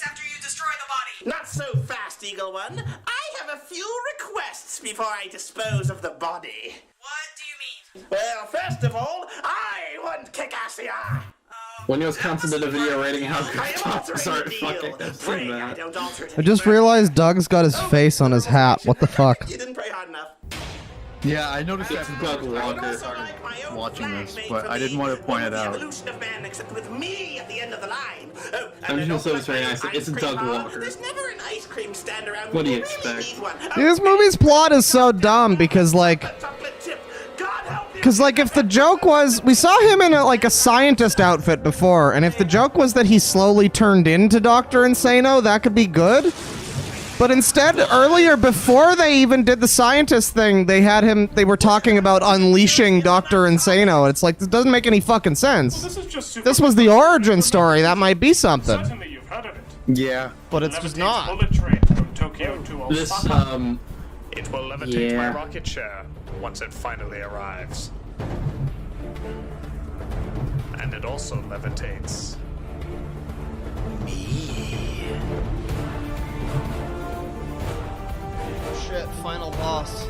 S9: Not so fast, Eagle 1. I have a few requests before I dispose of the body. What do you mean? Well, first of all, I want Kickassia.
S2: When Wisconsin did a video rating how good dogs are at fucking, I've seen that.
S1: I just realized Doug's got his face on his hat. What the fuck?
S9: You didn't pray hard enough.
S3: Yeah, I noticed that
S2: Doug Walker
S3: watching this, but I didn't want to point it out.
S9: Evolution of man, except with me at the end of the line. Oh,
S2: I'm just gonna say this very nice. It's a Doug Walker.
S9: There's never an ice cream stand around.
S2: What do you expect?
S1: This movie's plot is so dumb because, like... Because, like, if the joke was... We saw him in, a scientist outfit before, and if the joke was that he slowly turned into Dr. Insano, that could be good. But instead, earlier, before they even did the scientist thing, they had him... They were talking about unleashing Dr. Insano. It's like, this doesn't make any fucking sense. This was the origin story. That might be something.
S4: Certainly you've heard of it.
S3: Yeah.
S1: But it's just not.
S4: Bullet train from Tokyo to
S2: This,
S4: Osaka. It will levitate my
S2: yeah.
S4: rocket share once it finally arrives. And it also levitates
S9: me.
S1: Shit, final boss.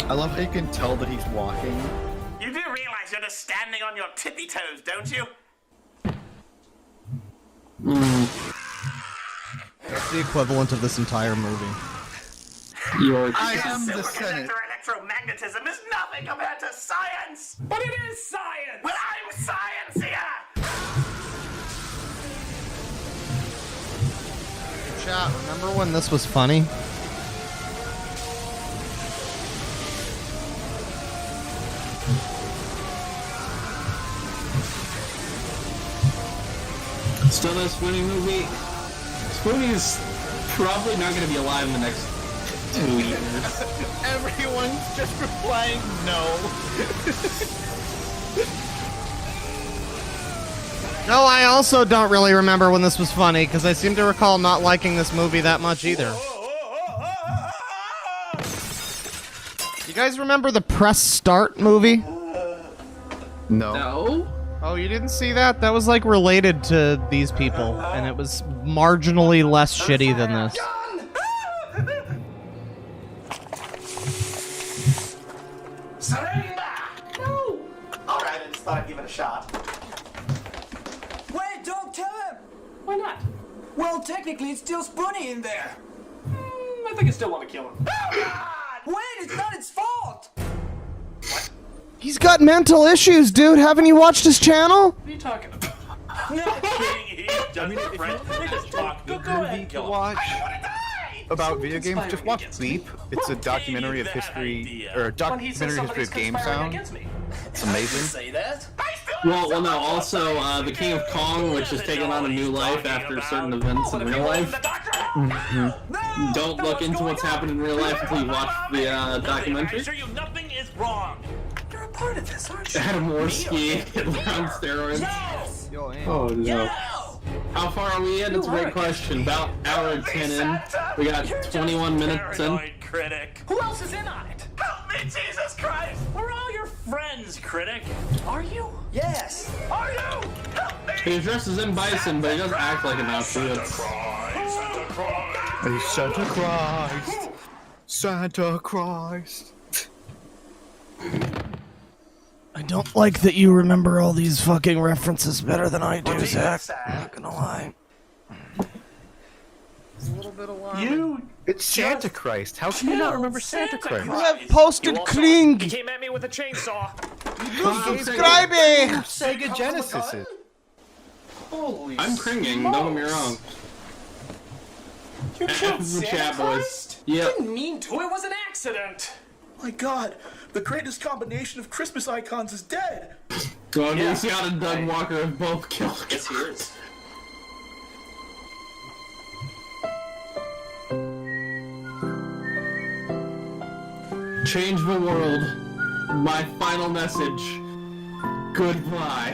S3: I love how you can tell that he's walking.
S9: You do realize you're just standing on your tippy toes, don't you?
S1: It's the equivalent of this entire movie.
S3: I am the Senate.
S9: Electromagnetism is nothing compared to science!
S4: But it is science!
S9: Well, I'm science here!
S1: Chat, remember when this was funny?
S2: Still no Spoonie movie. Spoonie's probably not going to be alive in the next 2 years.
S3: Everyone's just replying no.
S1: No, I also don't really remember when this was funny, because I seem to recall not liking this movie that much either. You guys remember the Press Start movie?
S3: No.
S1: Oh, you didn't see that? That was like related to these people, and it was marginally less shitty than this.
S9: Surrender! No! Alright, I just thought I'd give it a shot.
S14: Wait, don't kill him!
S4: Why not?
S14: Well, technically, it's still Spoonie in there.
S4: I think I still want to kill him.
S14: Wait, it's not its fault!
S1: He's got mental issues, dude. Haven't you watched his channel?
S4: What are you talking about?
S3: Go ahead, kill him. About video games, just watch Sleep. It's a documentary of history, or a documentary history of game sound. It's amazing.
S14: Say that?
S2: Well, no, also, the King of Kong, which has taken on a new life after certain events in real life. Don't look into what's happened in real life until you watch the documentary.
S4: Nothing is wrong.
S14: You're a part of this, aren't you?
S2: Adam Worski on steroids. Oh no. How far are we in? It's a great question. About hour 10 in. We got 21 minutes in.
S4: Critic. Who else is in on it?
S9: Help me, Jesus Christ!
S4: We're all your friends, Critic. Are you?
S14: Yes.
S9: Are you? Help me!
S2: He dresses in bison, but he doesn't act like an outfit.
S3: Hey, Santa Christ! Santa Christ!
S1: I don't like that you remember all these fucking references better than I do, Zach. I'm not gonna lie. It's a little bit alarming.
S3: It's Santa Christ. How can you not remember Santa Christ?
S1: You have posted Kling!
S4: He came at me with a chainsaw.
S1: Subscribing!
S3: Sega Genesis is.
S14: Holy
S2: I'm cringing, don't get me wrong.
S4: You killed
S2: Santa
S4: Santa
S2: Christ?
S4: Christ?
S2: Yep.
S4: Didn't mean to. It was an accident.
S23: My God, the greatest combination of Christmas icons is dead.
S2: Well, Luciano and Doug Walker have both killed.
S4: Yes, he is.
S2: Change the world. My final message. Goodbye.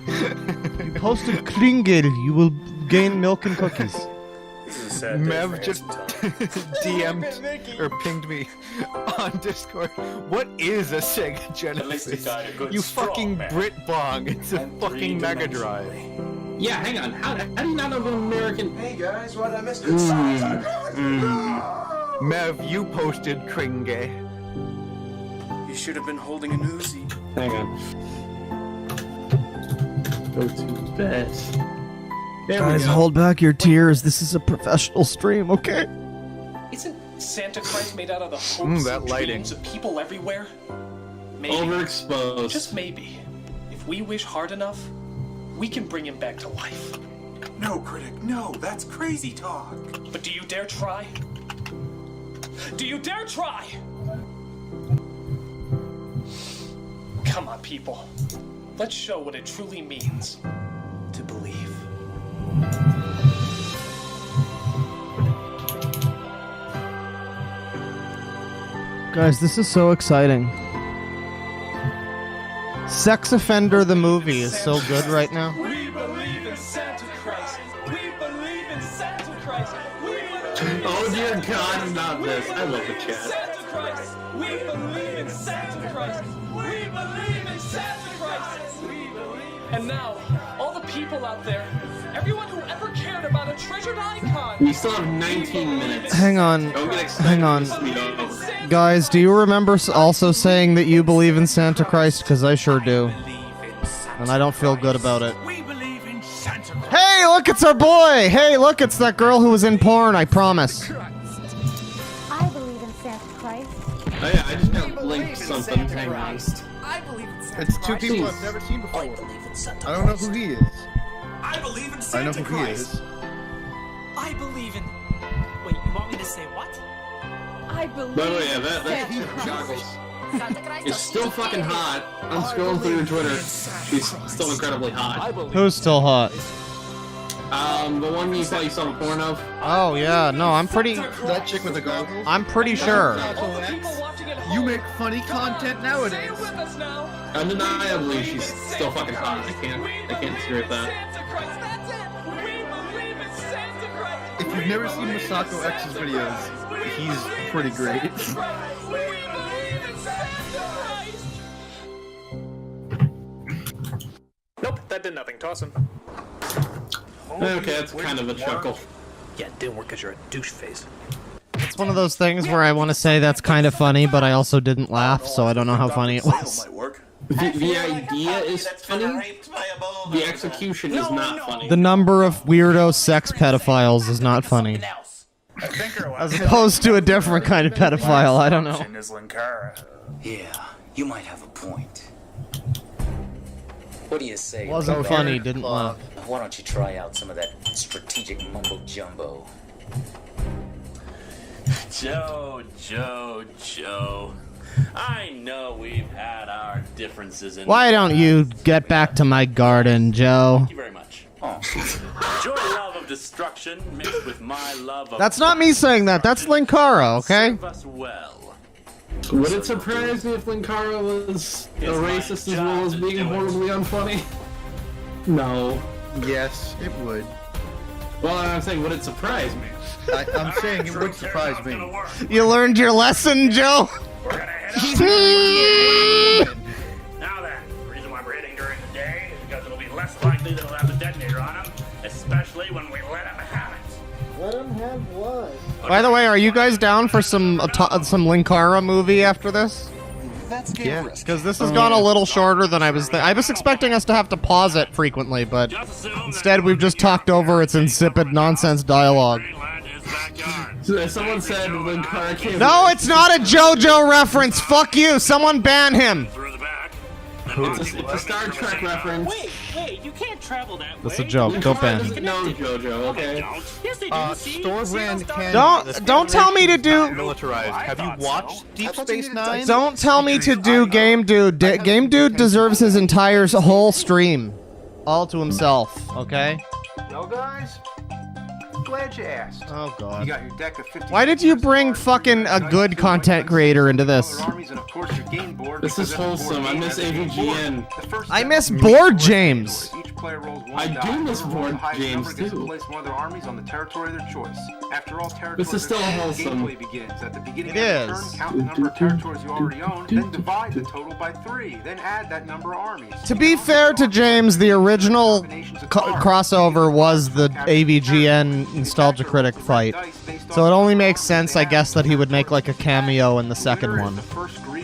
S1: You posted Klingel, you will gain milk and cookies.
S3: Mev just DM'd or pinged me on Discord. What is a Sega Genesis? You fucking Brit-bong. It's a fucking Mega Drive.
S2: Yeah, hang on. How do you not know the American?
S14: Hey guys, what I missed?
S3: Mev, you posted Kringe.
S12: You should have been holding an Uzi.
S2: Hang on. Go to bed. There
S1: Guys,
S2: we go.
S1: hold back your tears. This is a professional stream, okay?
S4: Isn't Santa Christ made out of the hopes
S3: that
S4: and
S3: lighting.
S4: dreams of people everywhere? Maybe.
S2: Overexposed.
S4: Just maybe. If we wish hard enough, we can bring him back to life.
S17: No, Critic, no, that's crazy talk.
S4: But do you dare try? Do you dare try? Come on, people. Let's show what it truly means to believe.
S1: Guys, this is so exciting. Sex Offender the movie is so good right now.
S4: We believe in Santa Christ. We believe in Santa Christ. We believe
S2: Oh dear God, not this. I love the chat.
S4: Santa Christ. We believe in Santa Christ. We believe in Santa Christ. We believe. And now, all the people out there, everyone who ever cared about a treasured icon.
S2: We still have 19 minutes.
S1: Hang on.
S2: Don't get excited.
S1: Hang on. Guys, do you remember also saying that you believe in Santa Christ? Because I sure do. And I don't feel good about it.
S9: We believe in Santa Claus.
S1: Hey, look look, it's our boy! Hey, look, it's that girl who was in porn, I promise.
S18: I believe in Santa Christ.
S2: Oh yeah, I just got linked something. Hang on.
S18: I believe in Santa
S3: It's two
S18: Christ.
S3: people I've never seen before.
S18: I believe in Santa
S3: I don't know who he is.
S18: I believe in
S3: I
S18: Santa
S3: know who he
S18: Christ.
S3: is.
S18: I believe in. Wait, you want me to say what? I believe.
S2: By the way, yeah, that goggles. It's still fucking hot. I'm scrolling through Twitter. She's still incredibly hot.
S1: Who's still hot?
S2: The one you thought you saw the porn of.
S1: Oh yeah, no, I'm pretty.
S3: That chick with the goggles?
S1: I'm pretty sure.
S3: You make funny content nowadays.
S2: Undeniably, she's still fucking hot. I can't disagree with that.
S3: If you've never seen Masako X's videos, he's pretty great.
S12: Nope, that did nothing. Toss him.
S2: Okay, that's kind of a chuckle.
S5: Yeah, it didn't work because you're a douche face.
S1: It's one of those things where I want to say that's kind of funny, but I also didn't laugh, so I don't know how funny it was.
S2: The idea is funny. The execution is not funny.
S1: The number of weirdo sex pedophiles is not funny. As opposed to a different kind of pedophile, I don't know.
S10: Yeah, you might have a point. What do you say?
S1: Wasn't funny, didn't laugh.
S10: Why don't you try out some of that strategic mumbo jumbo?
S19: Joe. I know we've had our differences in.
S1: Why don't you get back to my garden, Joe?
S19: Thank you very much. Your love of destruction mixed with my love of.
S1: That's not me saying that. That's Linkara, okay?
S19: serve us well.
S2: Would it surprise me if Linkara was a racist as well as being horribly unfunny? No.
S3: Yes, it would.
S2: Well, I'm saying, would it surprise me?
S3: I'm saying it would surprise me.
S1: You learned your lesson, Joe?
S6: Now then, the reason why we're hitting during the day is because it'll be less likely that it'll have the detonator on him, especially when we let him have it.
S1: Let him have what? By the way, are you guys down for some Linkara movie after this?
S14: That's
S1: Yeah, because this has gone a little shorter than I was. I was expecting us to have to pause it frequently, but instead we've just talked over its insipid nonsense dialogue.
S2: Someone said Linkara came.
S1: No, it's not a JoJo reference. Fuck you. Someone ban him.
S2: It's a Star Trek reference.
S4: Wait, you can't travel that way.
S1: That's a joke. Don't ban him.
S2: No, JoJo. Okay.
S4: Yes, they do.
S3: Store brand candy.
S1: Don't tell me to do.
S3: Militarized. Have you watched Deep Space Nine?
S1: Don't tell me to do Game Dude. Game Dude deserves his entire whole stream, all to himself. Okay.
S20: No, guys. Glad you asked.
S1: Oh God.
S20: You got your deck of 50.
S1: Why did you bring fucking a good content creator into this?
S2: This is wholesome. I miss AVGN.
S1: I miss Board James.
S2: I do miss Board James too. This is still wholesome.
S1: It is.
S20: Count the number of territories you already own, then divide the total by 3. Then add that number of armies.
S1: To be fair to James, the original crossover was the AVGN Nostalgia Critic fight. So it only makes sense, I guess, that he would make like a cameo in the second one.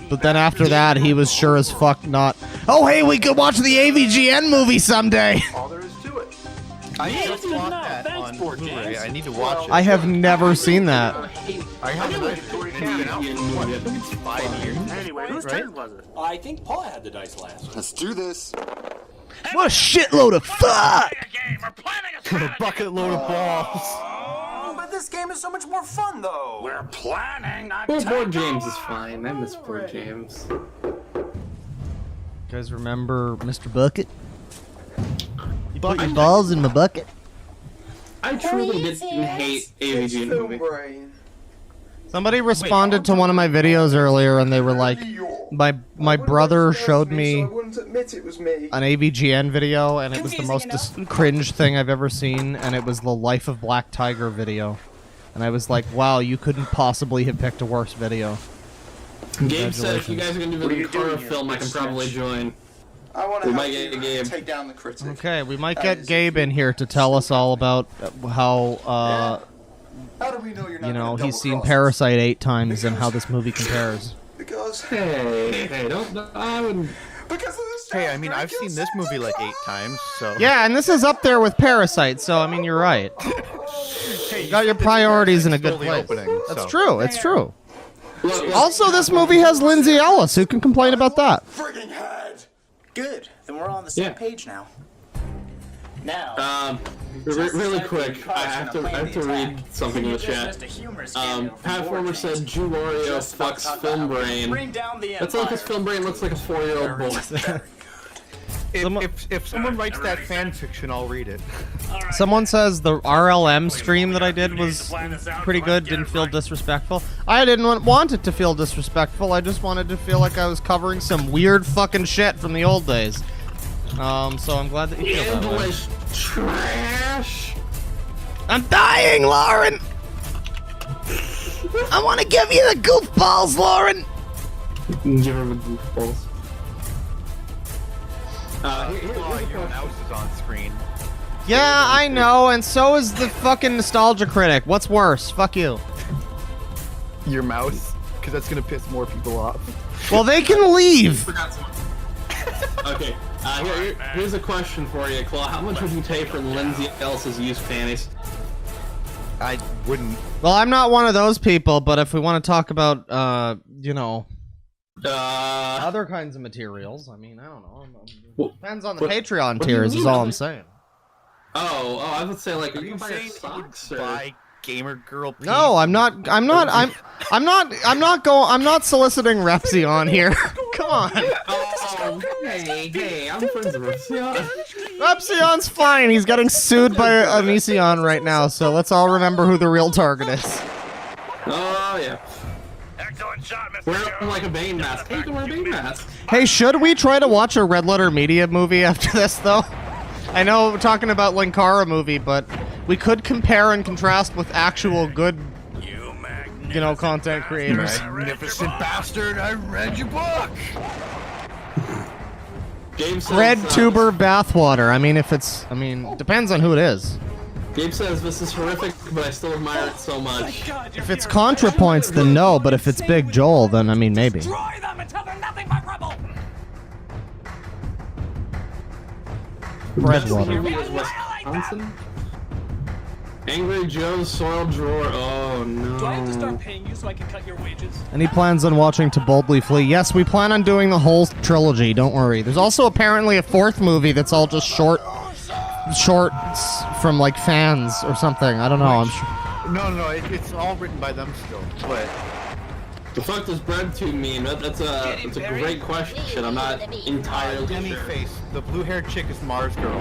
S1: But then after that, he was sure as fuck not. Oh, hey, we could watch the AVGN movie someday.
S20: All there is to it.
S3: I just bought that on Blu-ray. I need to watch it.
S1: I have never seen that.
S3: I haven't been out for what? I think it's 5 years.
S20: Anyway, whose turn was it?
S19: I think Paul had the dice last.
S17: Let's do this.
S1: What a shitload of fuck!
S3: A bucket load of balls.
S20: Oh, but this game is so much more fun, though.
S6: We're planning on
S2: Board James is fine. I miss Board James.
S1: You guys remember Mr. Bucket? You put your balls in my bucket.
S2: I truly didn't hate AVGN movie.
S1: Somebody responded to one of my videos earlier, and they were like, "My brother showed me an AVGN video, and it was the most cringe thing I've ever seen, and it was the Life of Black Tiger video." And I was like, "Wow, you couldn't possibly have picked a worse video."
S2: Gabe said if you guys are gonna do the horror film, I can probably join.
S14: I want to
S2: might get Gabe.
S14: take down the critic.
S1: Okay, we might get Gabe in here to tell us all about how,
S14: How do we know you're not
S1: you know,
S14: gonna
S1: he's seen
S14: double-cross?
S1: Parasite 8 times and how this movie compares.
S14: Because
S2: Hey, don't. I wouldn't.
S14: Because of this
S3: Hey, I mean, I've seen this movie like 8 times, so...
S1: Yeah, and this is up there with Parasite, so, I mean, you're right.
S3: Hey,
S1: You got your priorities in a good place. That's true, it's true. Also, this movie has Lindsay Ellis. Who can complain about that?
S14: Frigging head. Good. Then we're all on the same page now.
S2: Now, really quick, I have to read something in the chat. Pat Former said Jew Wario fucks Film Brain. That's like his Film Brain looks like a 4-year-old boy.
S3: If someone writes that fan fiction, I'll read it.
S1: Someone says the RLM stream that I did was pretty good, didn't feel disrespectful. I didn't want it to feel disrespectful, I just wanted to feel like I was covering some weird fucking shit from the old days. So I'm glad that you feel that way.
S2: English trash!
S1: I'm dying, Lauren! I want to give you the goofballs, Lauren!
S2: Give her the goofballs.
S3: Your mouse is on screen.
S1: Yeah, I know, and so is the fucking nostalgia critic. What's worse? Fuck you.
S3: Your mouse? Because that's gonna piss more people off.
S1: Well, they can leave!
S2: Okay, here's a question for you, Claw. How much would you pay for Lindsay Ellis's used panties?
S3: I wouldn't.
S1: Well, I'm not one of those people, but if we want to talk about, you know, other kinds of materials, I mean, I don't know. Depends on the Patreon tiers, is all I'm saying.
S2: Oh, I would say, like, are you buying socks or
S3: buy gamer girl?
S1: No, I'm not soliciting Repsion here. Come on.
S2: Oh, hey, I'm friends with Repsion.
S1: Repsion's fine. He's getting sued by Onision right now, so let's all remember who the real target is.
S2: Oh, yeah. Wear like a Bane mask. Hey, you can wear a Bane mask.
S1: Hey, should we try to watch a Red Letter Media movie after this, though? I know we're talking about Linkara movie, but we could compare and contrast with actual good, you know, content creators.
S3: Magnificent bastard, I read your book!
S1: Red tuber bathwater. I mean, if it's... I mean, depends on who it is.
S2: Gabe says, this is horrific, but I still admire it so much.
S1: If it's ContraPoints, then no, but if it's Big Joel, then, I mean, maybe. Breadwater.
S2: Wisconsin? Angry Joe's soiled drawer. Oh no.
S4: Do I have to start paying you so I can cut your wages?
S1: Any plans on watching To Boldly Flee? Yes, we plan on doing the whole trilogy, don't worry. There's also apparently a 4th movie that's all just shorts from like fans or something. I don't know. I'm sure.
S3: No, it's all written by them still, but...
S2: The fuck does BreadTube mean? That's a great question. I'm not entirely
S3: Demi
S2: sure.
S3: Face. The blue-haired chick is Mars Girl.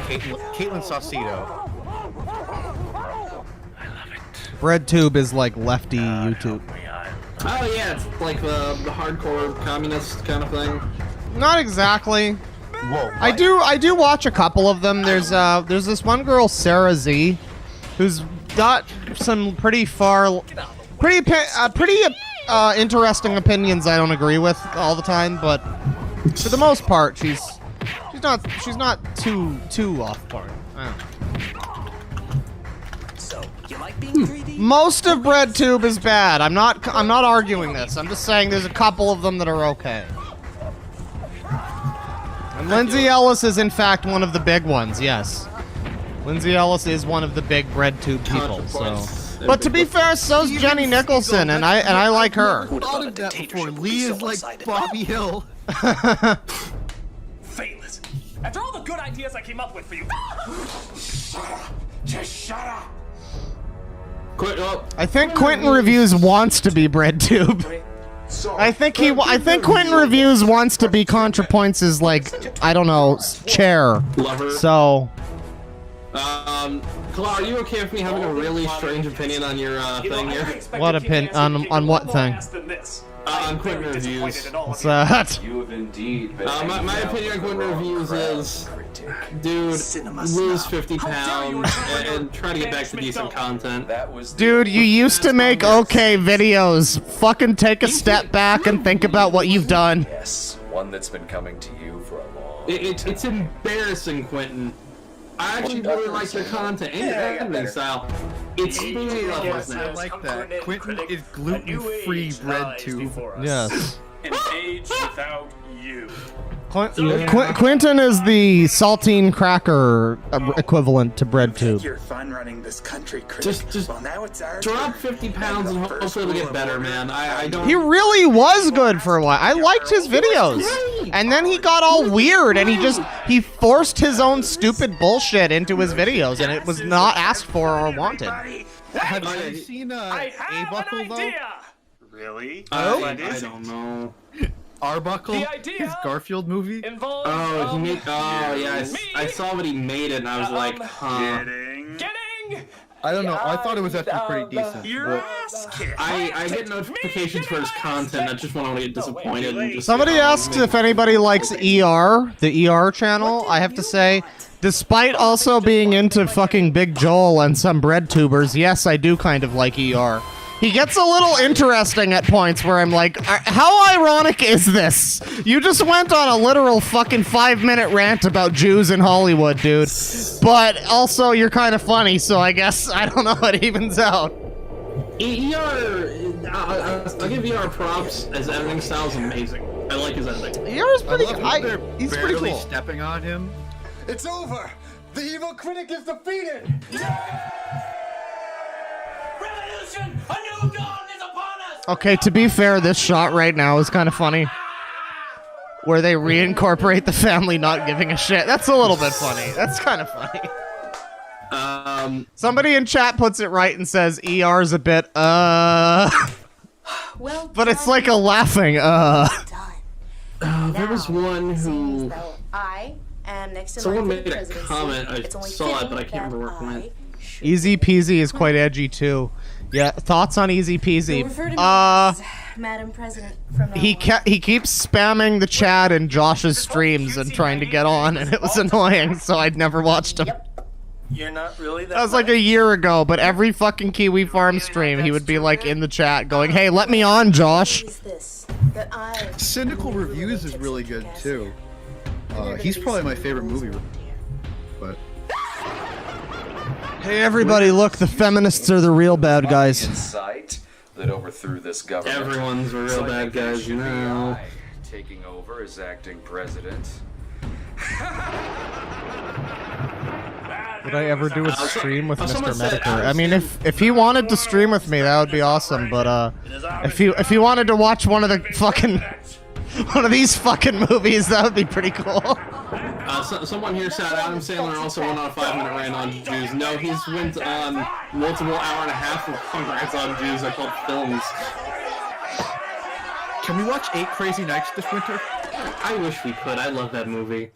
S3: Caitlin Saucedo.
S1: BreadTube is like lefty YouTube.
S2: Oh yeah, it's like the hardcore communist kind of thing.
S1: Not exactly.
S3: Whoa.
S1: I do watch a couple of them. There's this one girl, Sarah Z, who's got some pretty interesting opinions I don't agree with all the time, but for the most part, she's not too off part. I don't know.
S5: So, you like being 3D?
S1: Most of BreadTube is bad. I'm not arguing this. I'm just saying there's a couple of them that are okay. And Lindsay Ellis is in fact one of the big ones. Yes, Lindsay Ellis is one of the big BreadTube people. So. But to be fair, so's Jenny Nicholson, and I like her.
S3: Who thought of that before? Lee is like Bobby Hill.
S4: Faithless. After all the good ideas I came up with for you.
S9: Shut up. Just shut up.
S1: I think Quentin Reviews wants to be BreadTube. I think Quentin Reviews wants to be ContraPoints' like, I don't know, chair.
S2: Lover.
S1: So.
S2: Claw, are you okay with me having a really strange opinion on your thing here?
S1: What opinion? On what thing?
S2: On Quentin Reviews.
S1: What's that?
S10: You have indeed been
S2: my opinion on Quentin Reviews is, dude, lose 50 pounds and try to get back to decent content.
S1: Dude, you used to make okay videos. Fucking take a step back and think about what you've done.
S10: Yes, one that's been coming to you for a long
S2: It's embarrassing, Quentin. I actually really like your content and your editing style. It's spoony levels now.
S3: I like that. Quentin is gluten-free BreadTube.
S1: Yes.
S6: An age without you.
S1: Quentin is the saltine cracker equivalent to bread tube.
S13: You're fun running this country, critic.
S2: Just
S13: well, now it's our
S2: drop
S13: turn.
S2: 50 pounds and hopefully it'll get better, man. I don't.
S1: He really was good for a while. I liked his videos. And then he got all weird and he forced his own stupid bullshit into his videos and it was not asked for or wanted.
S3: Have you seen A-Buckle though?
S6: Really?
S2: I don't know.
S3: Arbuckle? His Garfield movie?
S2: Oh, he made. Oh, yeah. I saw what he made it, and I was like, huh.
S3: I don't know. I thought it was actually pretty decent.
S2: I get notifications for his content. I just want to get disappointed. And just
S1: Somebody asked if anybody likes ER, the ER channel. I have to say, despite also being into fucking Big Joel and some bread tubers, yes, I do kind of like ER. He gets a little interesting at points where I'm like, how ironic is this? You just went on a literal fucking 5-minute rant about Jews in Hollywood, dude. But also, you're kind of funny, so I guess, I don't know, it evens out.
S2: I'll give ER props. His editing style is amazing. I like his editing.
S1: ER is pretty
S3: good.
S1: He's pretty cool.
S3: Stepping on him.
S17: It's over. The evil critic is defeated.
S9: Revolution! A new dawn is upon us!
S1: Okay, to be fair, this shot right now is kind of funny. Where they reincorporate the family not giving a shit. That's a little bit funny. That's kind of funny. Somebody in chat puts it right and says ER's a bit, Well, but it's like a laughing,
S2: There was one who...
S8: I am next to
S2: someone made a comment, I saw it, but I can't remember where it went.
S1: Easy Peasy is quite edgy too. Yeah, thoughts on Easy Peasy?
S8: Madam President from
S1: he keeps spamming the chat in Josh's streams and trying to get on, and it was annoying, so I'd never watched him.
S14: You're not really
S1: That was like a year ago, but every fucking Kiwi Farm stream, he would be like in the chat going, "Hey, let me on, Josh."
S3: Cynical Reviews is really good too. He's probably my favorite movie. But
S1: hey, everybody, look, the feminists are the real bad guys.
S10: Insight that overthrew this government.
S2: Everyone's the real bad guys, you know.
S10: Taking over as acting president.
S1: Would I ever do a stream with Mr. Mediker? I mean, if he wanted to stream with me, that would be awesome. But if he wanted to watch one of the fucking these fucking movies, that would be pretty cool.
S2: Someone here said Adam Sandler also went on a 5-minute rant on Jews. No, he's went on multiple hour-and-a-half of rants on Jews. They're called films.
S3: Can we watch 8 Crazy Nights this winter?
S2: I wish we could. I love that movie.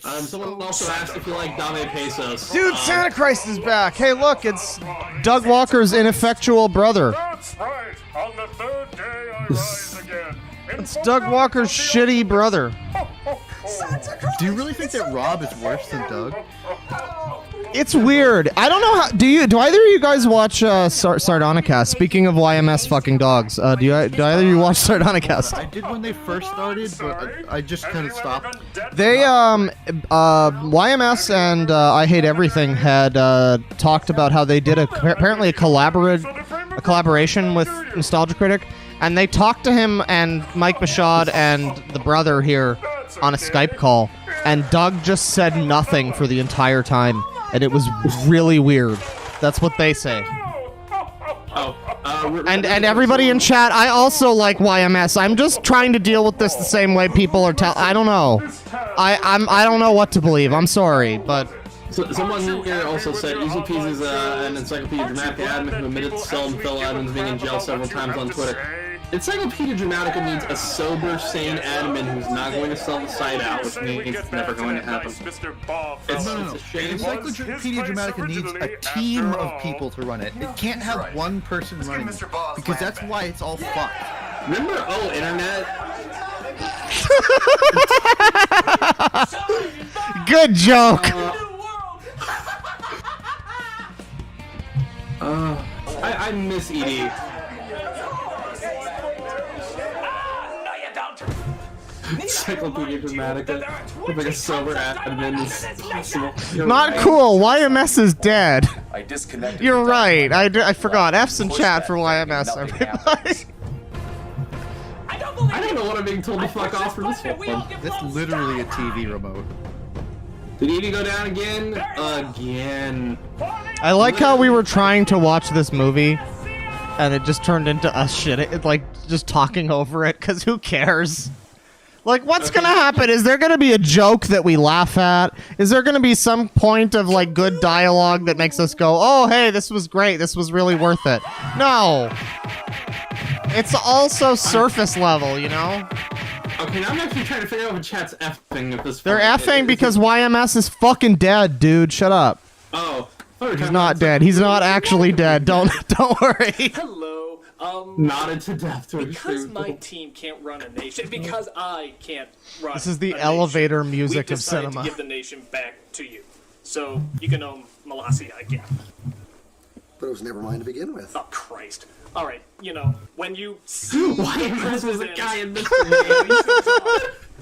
S2: Someone also asked if you like Dame Pesos.
S1: Dude, Santa Christ is back. Hey, look, it's Doug Walker's ineffectual brother.
S6: That's right. On the 3rd day I rise again.
S1: It's Doug Walker's shitty brother.
S3: Do you really think that Rob is worse than Doug?
S1: It's weird. I don't know how. Do either of you guys watch Sardonicast? Speaking of YMS fucking dogs, do either of you watch Sardonicast?
S3: I did when they first started, but I just kind of stopped.
S1: They YMS and I Hate Everything had talked about how they did apparently a collaboration with Nostalgia Critic, and they talked to him and Mike Bashad and the brother here on a Skype call, and Doug just said nothing for the entire time, and it was really weird. That's what they say. And everybody in chat, I also like YMS. I'm just trying to deal with this the same way people are I don't know. I don't know what to believe. I'm sorry, but
S2: someone here also said Easy Peasy is an Encyclopedia Dramatica admin who admitted to selling fellow admins being in jail several times on Twitter. Encyclopedia Dramatica needs a sober, sane admin who's not going to sell the site out, which means it's never going to happen. It's a shame.
S3: Encyclopedia Dramatica needs a team of people to run it. It can't have one person running it, because that's why it's all fucked.
S2: Remember, Internet?
S1: Good joke.
S2: I miss ED. Encyclopedia Dramatica with like a sober admin is possible.
S1: Not cool. YMS is dead.
S10: I disconnected.
S1: You're right. I forgot. F's in chat for YMS. Everybody.
S2: I don't know what I'm being told to fuck off for this one.
S3: That's literally a TV remote.
S2: Did Edie go down again? Again.
S1: I like how we were trying to watch this movie, and it just turned into us shit. It's like just talking over it, because who cares? Like, what's gonna happen? Is there gonna be a joke that we laugh at? Is there gonna be some point of, like, good dialogue that makes us go, oh, hey, this was great, this was really worth it? No. It's also surface level, you know?
S2: Okay, now I'm actually trying to figure out what chat's effing at this point.
S1: They're effing because YMS is fucking dead, dude. Shut up.
S2: Oh.
S1: He's not dead. He's not actually dead. Don't worry.
S4: Hello.
S2: Nodded to death to
S4: because my team can't run a nation, because I can't run.
S1: This is the
S4: a
S1: elevator
S4: nation,
S1: music
S4: we
S1: of
S4: decided
S1: cinema.
S4: To give the nation back to you, so you can own Molossia again.
S15: But it was never mine to begin with.
S4: Oh Christ! All right, you know when you see
S2: YMS was a guy in this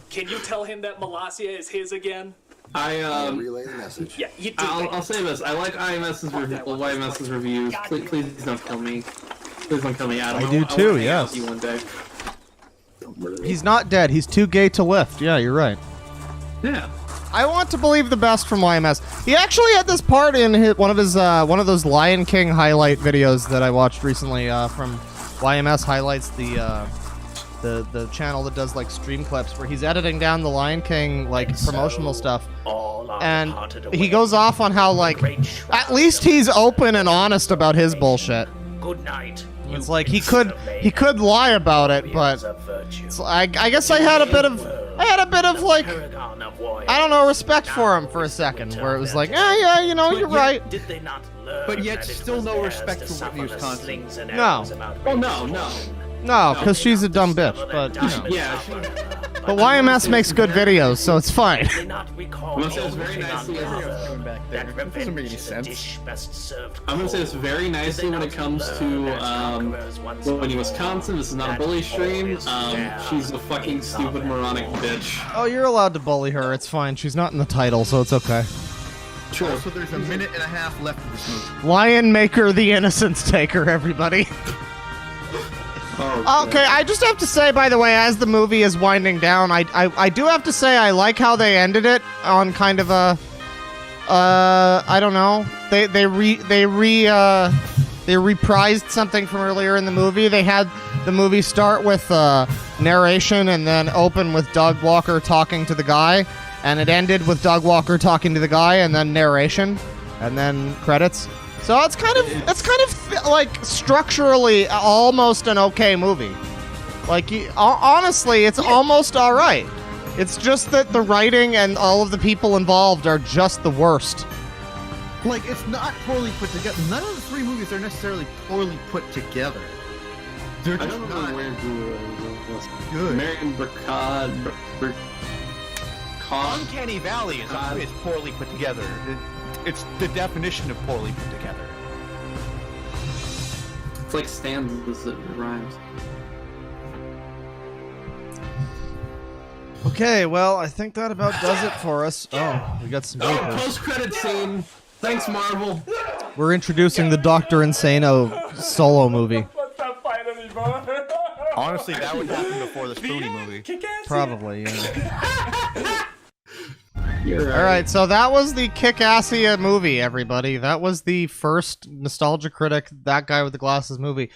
S4: can you tell him that Molossia is his again?
S15: Relay the message.
S4: Yeah, you do.
S2: I'll say this. I like YMS's reviews. Please don't kill me. Please don't kill me, Adam.
S1: I do too,
S2: wanna hang out
S1: yes.
S2: with you one day.
S1: He's not dead. He's too gay to lift. Yeah, you're right.
S2: Yeah.
S1: I want to believe the best from YMS. He actually had this part in one of those Lion King highlight videos that I watched recently from YMS highlights, the channel that does like stream clips where he's editing down the Lion King like promotional stuff. And he goes off on how like at least he's open and honest about his bullshit.
S9: Good night.
S1: It's like he could lie about it, but it's, I guess I had a bit of like, I don't know, respect for him for a second, where it was like, yeah, you know, you're right.
S3: But yet still no respect for what he was constantly.
S1: No.
S2: Oh no.
S1: No, because she's a dumb bitch, but, you know.
S2: Yeah.
S1: But YMS makes good videos, so it's fine.
S2: I'm gonna say this very nicely.
S3: That doesn't make any sense.
S2: I'm gonna say this very nicely when it comes to when in Wisconsin. This is not a bully stream. She's a fucking stupid moronic bitch.
S1: Oh, you're allowed to bully her. It's fine. She's not in the title, so it's okay.
S3: True. Also, there's a minute and a half left of this movie.
S1: Lion Maker, the Innocence Taker, everybody. Okay, I just have to say, by the way, as the movie is winding down, I do have to say I like how they ended it on kind of a, I don't know. They reprised something from earlier in the movie. They had the movie start with narration and then open with Doug Walker talking to the guy, and it ended with Doug Walker talking to the guy and then narration and then credits. So it's kind of like structurally almost an okay movie. Like honestly, it's almost all right. It's just that the writing and all of the people involved are just the worst.
S3: Like, it's not poorly put together. None of the three movies are necessarily poorly put together. They're just not good.
S2: Marion Burkard.
S3: Uncanny Valley is poorly put together. It's the definition of poorly put together.
S2: It's like stanzas that rhymes.
S1: Okay, well, I think that about does it for us. Oh, we got some papers.
S2: Post-credit scene. Thanks, Marvel.
S1: We're introducing the Dr. Insano solo movie.
S3: Honestly, that would happen before the Spoonie movie.
S1: Probably, yeah.
S2: You're right.
S1: Alright, so that was the Kickassia movie, everybody. That was the first Nostalgia Critic, That Guy with the Glasses movie.